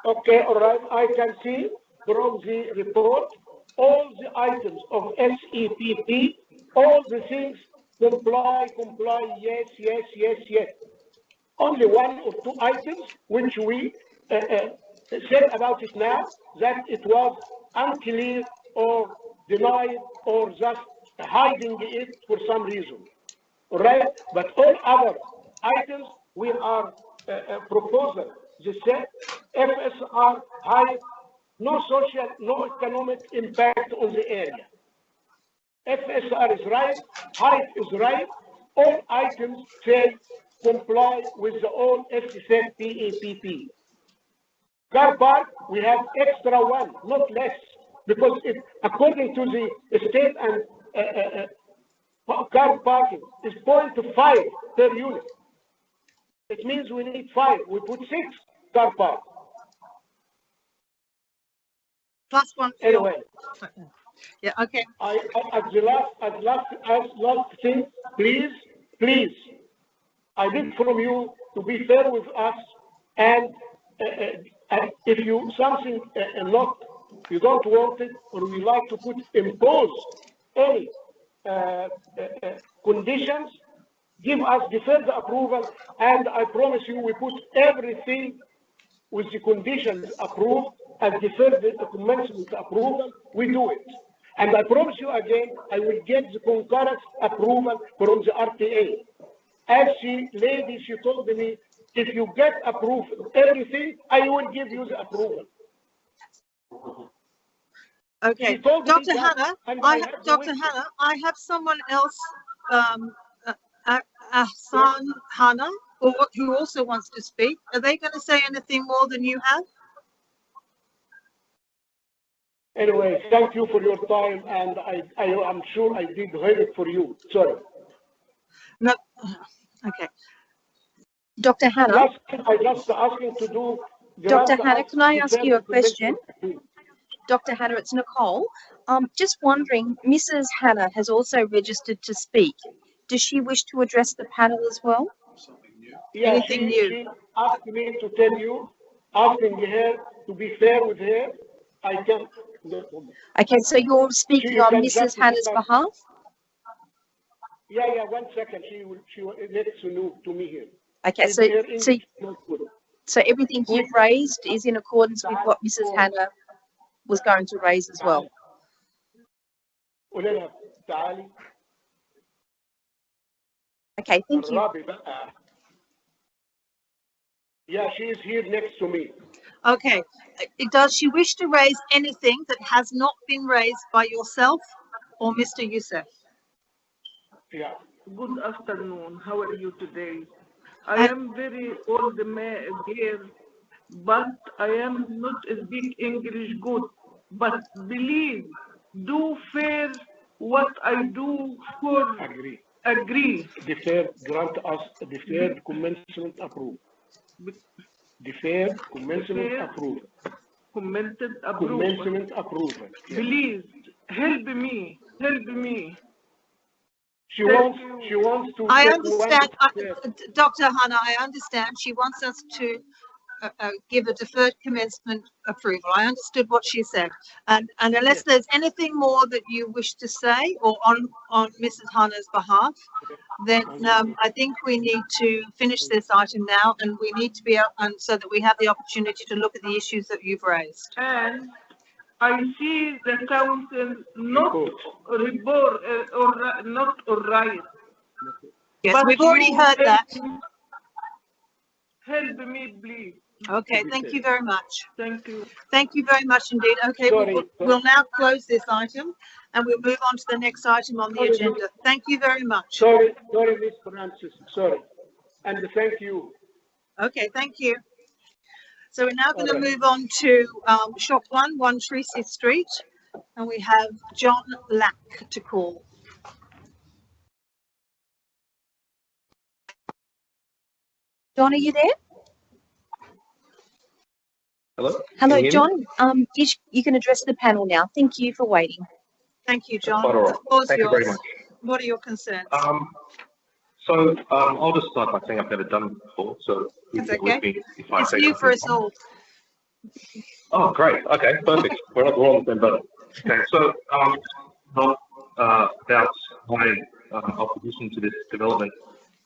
Okay, all right, I can see from the report, all the items of SEPP, all the things comply, yes. Only 1 or 2 items which we said about it now, that it was unclear or denied or just hiding it for some reason, all right? But all other items we are proposing, the set, FSR, height, no social, no economic impact on the area. FSR is right, height is right, all items say comply with the old FCC PAPP. Car park, we have extra 1, not less, because it, according to the state and car parking is 0.5 per unit. It means we need 5, we put 6 car park. Plus one for your- Anyway, Yeah, okay. as last thing, please, I need from you to be fair with us, and if you something not you don't want it, or we like to impose any conditions, give us deferred approval, and I promise you we put everything with the conditions approved as deferred commencement approval. We do it. And I promise you again, I will get the concurrent approval from the RTA. As she told me, if you get approved everything, I will give you the approval. Okay, She told me Dr. that, Hannah, and Dr. Hannah, I have someone else, Ahsan Hannah, who also wants to speak. Are they going to say anything more than you have? Anyway, thank you for your time, and I'm sure I did it for you. Sorry. No. Okay. Dr. Hannah, Last thing I just asking to do. Dr. Hannah, can I ask you a question? Dr. Hannah, it's Nicole. Just wondering, Mrs. Hannah has also registered to speak. Does she wish to address the panel as well? Yeah, Anything new? She asked me to tell you, asking her to be fair with her. I can. Okay, so you're speaking on Mrs. Hannah's behalf? Yeah, 1 second. She needs to know to me here. Okay, so everything you've raised is in accordance with what Mrs. Hannah was going to raise as well. Okay, thank you. Yeah, she is here next to me. Okay. Does she wish to raise anything that has not been raised by yourself or Mr. Youssef? Yeah. Good afternoon. How are you today? I am very old girl, but I am not speak English good. But believe, do fair what I do for agree. Deferred, grant us deferred commencement approval. Deferred commencement approval. Commencement approval. Yes. Please help me. She wants to. I understand, Dr. Hannah, I understand. She wants us to give a deferred commencement approval. I understood what she said. And unless there's anything more that you wish to say or on Mrs. Hannah's behalf, then I think we need to finish this item now, and we need to be so that we have the opportunity to look at the issues that you've raised. And I see the council not report or not right. Yes, but we've already heard that. Help me, please. Okay, thank you very much. Thank you. Thank you very much indeed. Okay, we'll now close this item and we'll move on to the next item on the agenda. Thank you very much. Sorry, Miss Francis. Sorry. And thank you. Okay, thank you. So we're now going to move on to Shop 1 Tracy Street, and we have John Lack to call. John, are you there? Hello? Hello, John. You can address the panel now. Thank you for waiting. Thank you, John. Quite all right. Thank you very much. What are your concerns? I'll just start by saying I've never done it before, so that's okay. It's new for us all. Oh, great. Okay, perfect. We're on the same boat. Okay, so about my opposition to this development,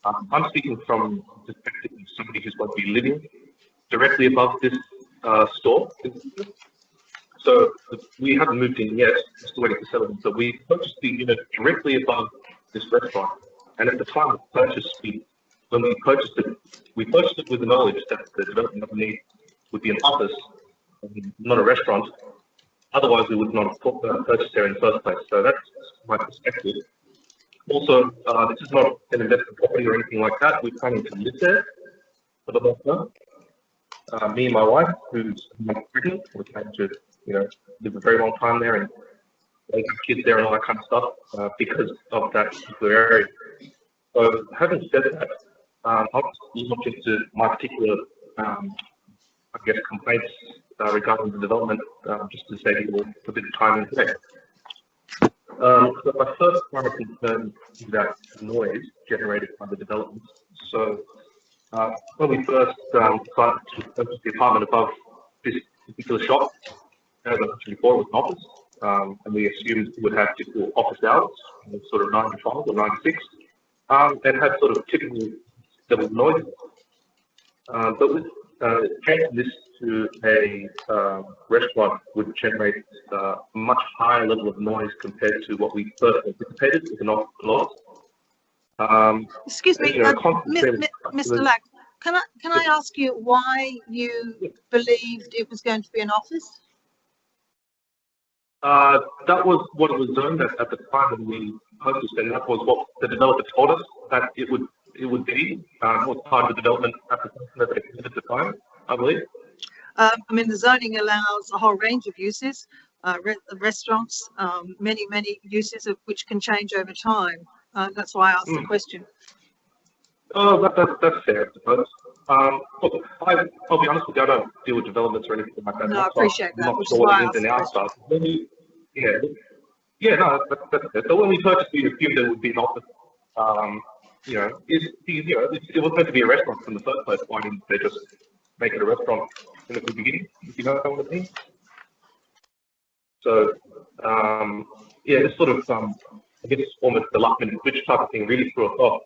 I'm speaking from the perspective of somebody who's going to be living directly above this store. So we haven't moved in yet, still waiting for settlement. So we purchased the unit directly above this restaurant. And at the time of purchase, when we purchased it with the knowledge that the development underneath would be an office, not a restaurant. Otherwise, we would not have purchased there in the first place. So that's my perspective. Also, this is not an investment property or anything like that. We're planning to live there for the long term. Me and my wife, who's pregnant, we're planning to, live a very long time there and raise kids there and all that kind of stuff because of that particular area. So, having said that, I'll look into my particular, complaints regarding the development, just to save you all a bit of time and today. So my first primary concern is about noise generated by the development. So when we first decided to purchase the apartment above this particular shop, as I mentioned before, it was an office, and we assumed it would have typical office hours, sort of 9 to 5 or 9 to 6, and had sort of typical level of noise. But with changing this to a restaurant would generate a much higher level of noise compared to what we first anticipated with an office lot. Excuse me, Mr. Lack, can I ask you why you believed it was going to be an office? That was what it was zoned at the time when we purchased, and that was what the developer told us that it would be. Was part of the development application that they did at the time, I believe. I mean, the zoning allows a whole range of uses, restaurants, many uses of which can change over time. That's why I asked the question. Oh, that's fair, I suppose. Look, I'll be honest with you, I don't deal with developments or anything like that. No, I appreciate that. I'm not sure what the ins and outs are. No, that's fair. So when we purchased, we assumed there would be an office. It was meant to be a restaurant from the first place. Why didn't they just make it a restaurant in the beginning? If you know what I mean. So, this sort of, I guess, almost the last minute switch type of thing really threw us off,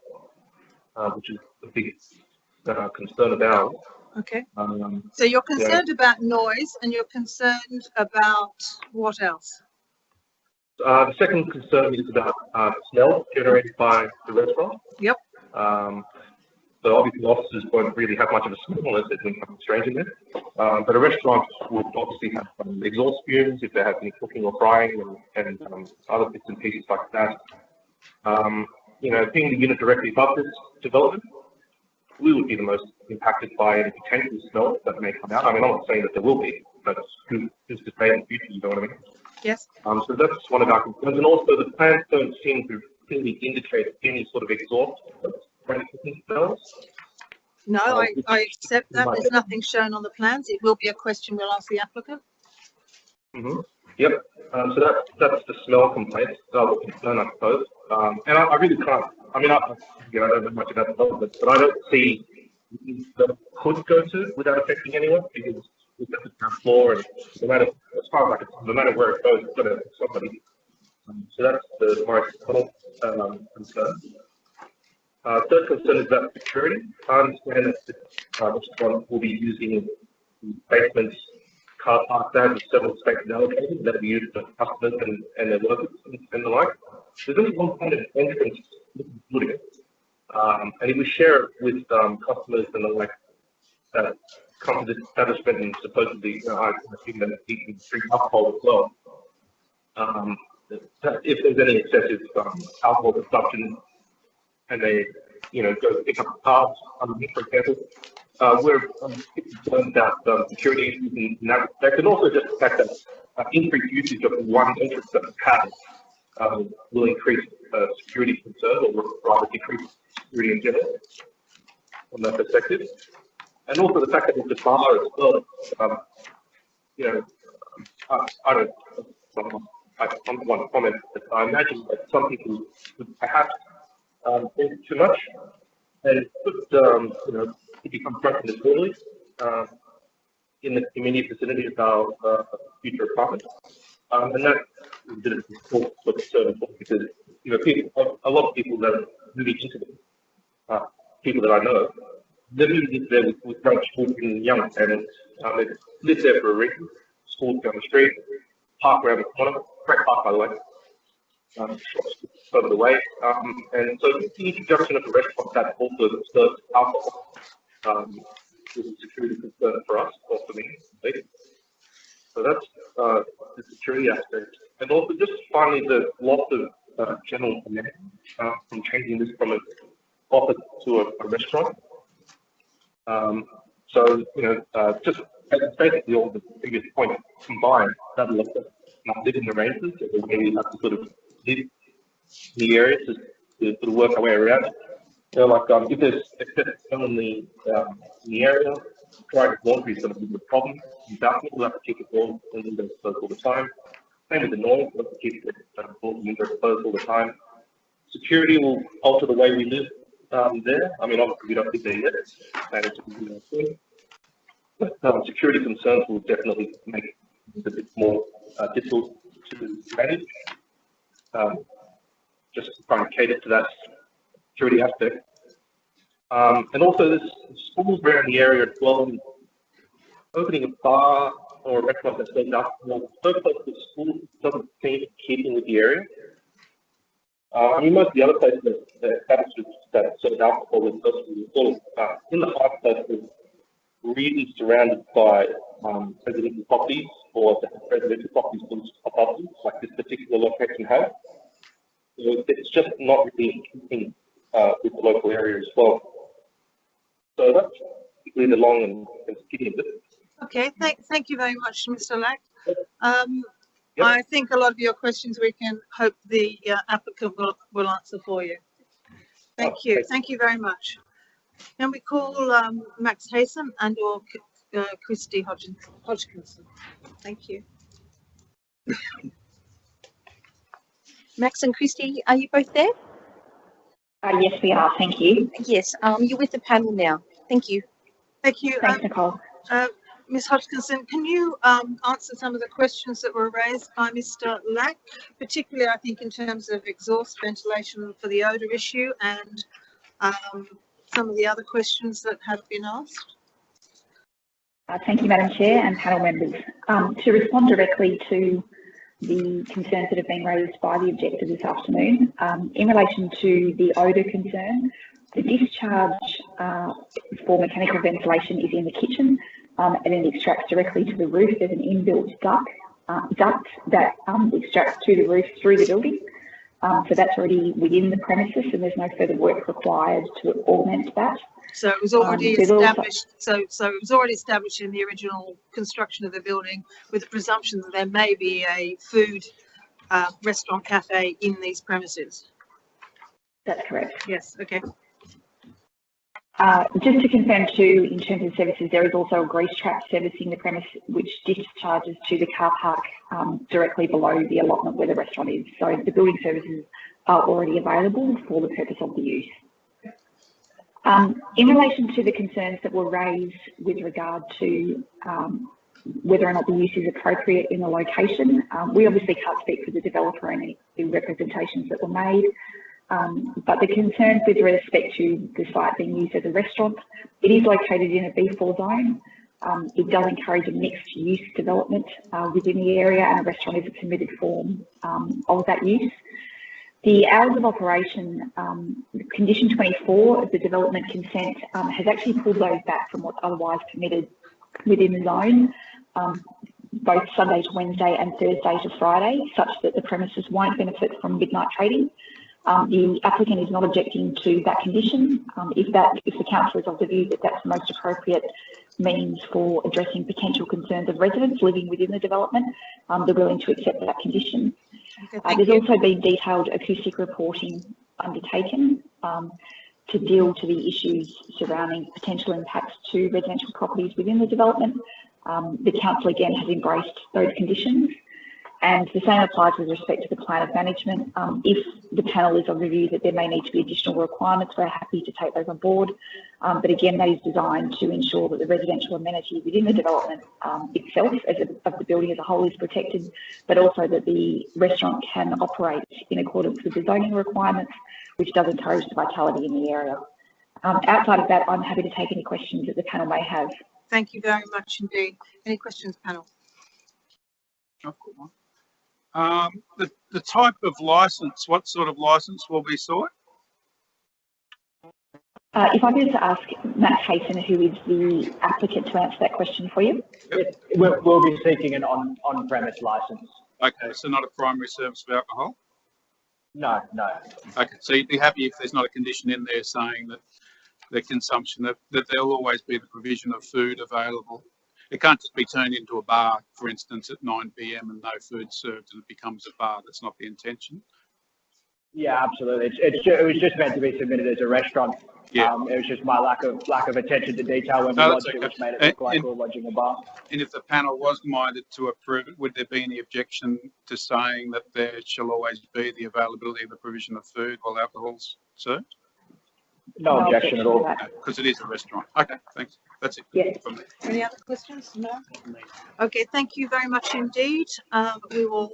which is a big concern of ours. Okay. So you're concerned about noise, and you're concerned about what else? The second concern is about smell generated by the restaurant. Yep. So obviously offices won't really have much of a smell unless there's something strange in there. But a restaurant would obviously have exhaust fumes if they have any cooking or frying and other bits and pieces like that. Being the unit directly above this development, we would be the most impacted by any potential smell that may come out. I mean, I'm not saying that there will be, but who's to say in the future, you know what I mean? Yes. So that's one of our concerns. And also the plans don't seem to clearly indicate any sort of exhaust or any cooking smells. No, I accept that. There's nothing shown on the plans. It will be a question we'll ask the applicant. Mm-hmm. Yep. So that's the smell complaint. Or concern, I suppose. And I really can't. I mean, I don't know much about development, but I don't see that could go to without affecting anyone because it's at the ground floor, and no matter as far as I can, no matter where it goes, it's going to affect somebody. So that's the more subtle concern. Third concern is about security. I understand that this restaurant will be using the basement's car park there with several spaces allocated that will be used for customers and their workers and the like. There's only one kind of entrance including it. And if we share it with customers and the like that come to this establishment and supposedly, I assume that he can drink alcohol as well. If there's any excessive alcohol consumption and they, go pick up the cars underneath, for example, we're concerned about security issues in that respect, and also just the fact that increased usage of one entrance that we have will increase security concerns, or rather decrease security in general from that perspective. And also the fact that it's a bar as well, I don't want to comment, but I imagine that some people would perhaps drink too much and could become drunk in the toilet in the immediate vicinity of our future apartment. And that didn't talk with certain because a lot of people that are moving into them, people that I know, they live there with young children, young parents. They live there for a reason. Schools down the street, park around the corner, great park by the way. Shops over the way, and so the introduction of a restaurant that also serves alcohol is a security concern for us, or for me. So that's the security aspect, and also just finally the loss of general command from changing this from an office to a restaurant. So just basically all the previous points combined, that will affect living arrangements, and maybe have to sort of live the area to sort of work our way around. If there's excess smell in the area, drying laundry is going to be a problem. The balcony will have to keep the door and windows closed all the time. Same with the noise, we'll have to keep the door and windows closed all the time. Security will alter the way we live there. I mean, obviously we don't live there yet. But security concerns will definitely make it a bit more difficult to manage. Just trying to cater to that security aspect. And also there's schools around the area as well. Opening a bar or a restaurant that sells alcohol so close to the school doesn't seem to keep in with the area. I mean, most of the other places that establishments that serve alcohol is sort of in the high places, really surrounded by residential properties or residential properties above them, like this particular location has. So it's just not really keeping with the local area as well. So that's basically the long and skinny of it. Okay, thank you very much, Mr. Lack. I think a lot of your questions we can hope the applicant will answer for you. Thank you. Thank you very much. Can we call Max Haysom and or Christy Hodgkinson? Thank you. Max and Christy, are you both there? Yes, we are. Thank you. Yes, you're with the panel now. Thank you. Thank you. Thanks, Nicole. Ms. Hodgkinson, can you answer some of the questions that were raised by Mr. Lack, particularly I think in terms of exhaust ventilation for the odour issue and some of the other questions that have been asked? Thank you, Madam Chair and panel members. To respond directly to the concerns that have been raised by the objector this afternoon, in relation to the odour concern, the discharge for mechanical ventilation is in the kitchen and it extracts directly to the roof. There's an inbuilt duct that extracts to the roof through the building. So that's already within the premises and there's no further work required to augment that. So it was already established. So it was already established in the original construction of the building, with the presumption that there may be a food restaurant cafe in these premises. That's correct. Yes. Okay. Just to confirm too, in terms of services, there is also a grease trap servicing the premise which discharges to the car park directly below the allotment where the restaurant is. So the building services are already available for the purpose of the use. In relation to the concerns that were raised with regard to whether or not the use is appropriate in the location, we obviously can't speak for the developer and any representations that were made. But the concerns with respect to the site being used as a restaurant, it is located in a B4 zone. It does encourage a mixed use development within the area, and a restaurant is a permitted form of that use. The hours of operation, condition 24 of the development consent has actually pulled those back from what's otherwise permitted within the zone, both Sunday to Wednesday and Thursday to Friday, such that the premises won't benefit from midnight trading. The applicant is not objecting to that condition. If the council is of the view that that's the most appropriate means for addressing potential concerns of residents living within the development, they're willing to accept that condition. There's also been detailed acoustic reporting undertaken to deal to the issues surrounding potential impacts to residential properties within the development. The council again has embraced those conditions. And the same applies with respect to the plan of management. If the panel is of the view that there may need to be additional requirements, we're happy to take those on board. But again, that is designed to ensure that the residential amenity within the development itself of the building as a whole is protected, but also that the restaurant can operate in accordance with the zoning requirements, which does encourage the vitality in the area. Outside of that, I'm happy to take any questions that the panel may have. Thank you very much indeed. Any questions, panel? I've got one. The type of license, what sort of license will be sought? If I could just ask Matt Hayson, who is the applicant, to answer that question for you. Yep. We'll be seeking an on-premise license. Okay, so not a primary service of alcohol? No. Okay, so you'd be happy if there's not a condition in there saying that the consumption, that there'll always be the provision of food available. It can't just be turned into a bar, for instance, at 9 p.m. and no food served and it becomes a bar. That's not the intention. Yeah, absolutely. It was just meant to be submitted as a restaurant. Yeah. It was just my lack of attention to detail when we No, lodged that's it, okay. which made it look like And- we were lodging a bar. And if the panel was minded to approve it, would there be any objection to saying that there shall always be the availability of the provision of food while alcohol's served? No objection at all. Because it is a restaurant. Okay, thanks. That's it. Yes. From me. Any other questions? No? Okay, thank you very much indeed. We will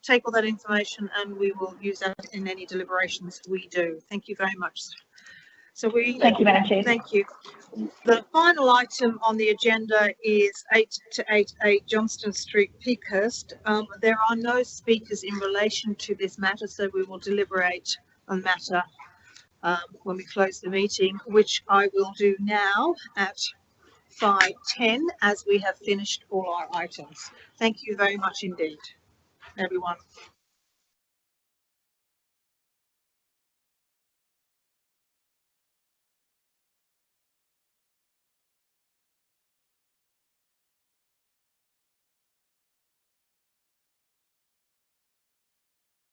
take all that information and we will use that in any deliberations we do. Thank you very much. So Thank you, Madam Chair. Thank you. The final item on the agenda is 8 to 8A Johnston Street, Peakhurst. There are no speakers in relation to this matter, so we will deliberate on the matter when we close the meeting, which I will do now at 5:10 as we have finished all our items. Thank you very much indeed, everyone.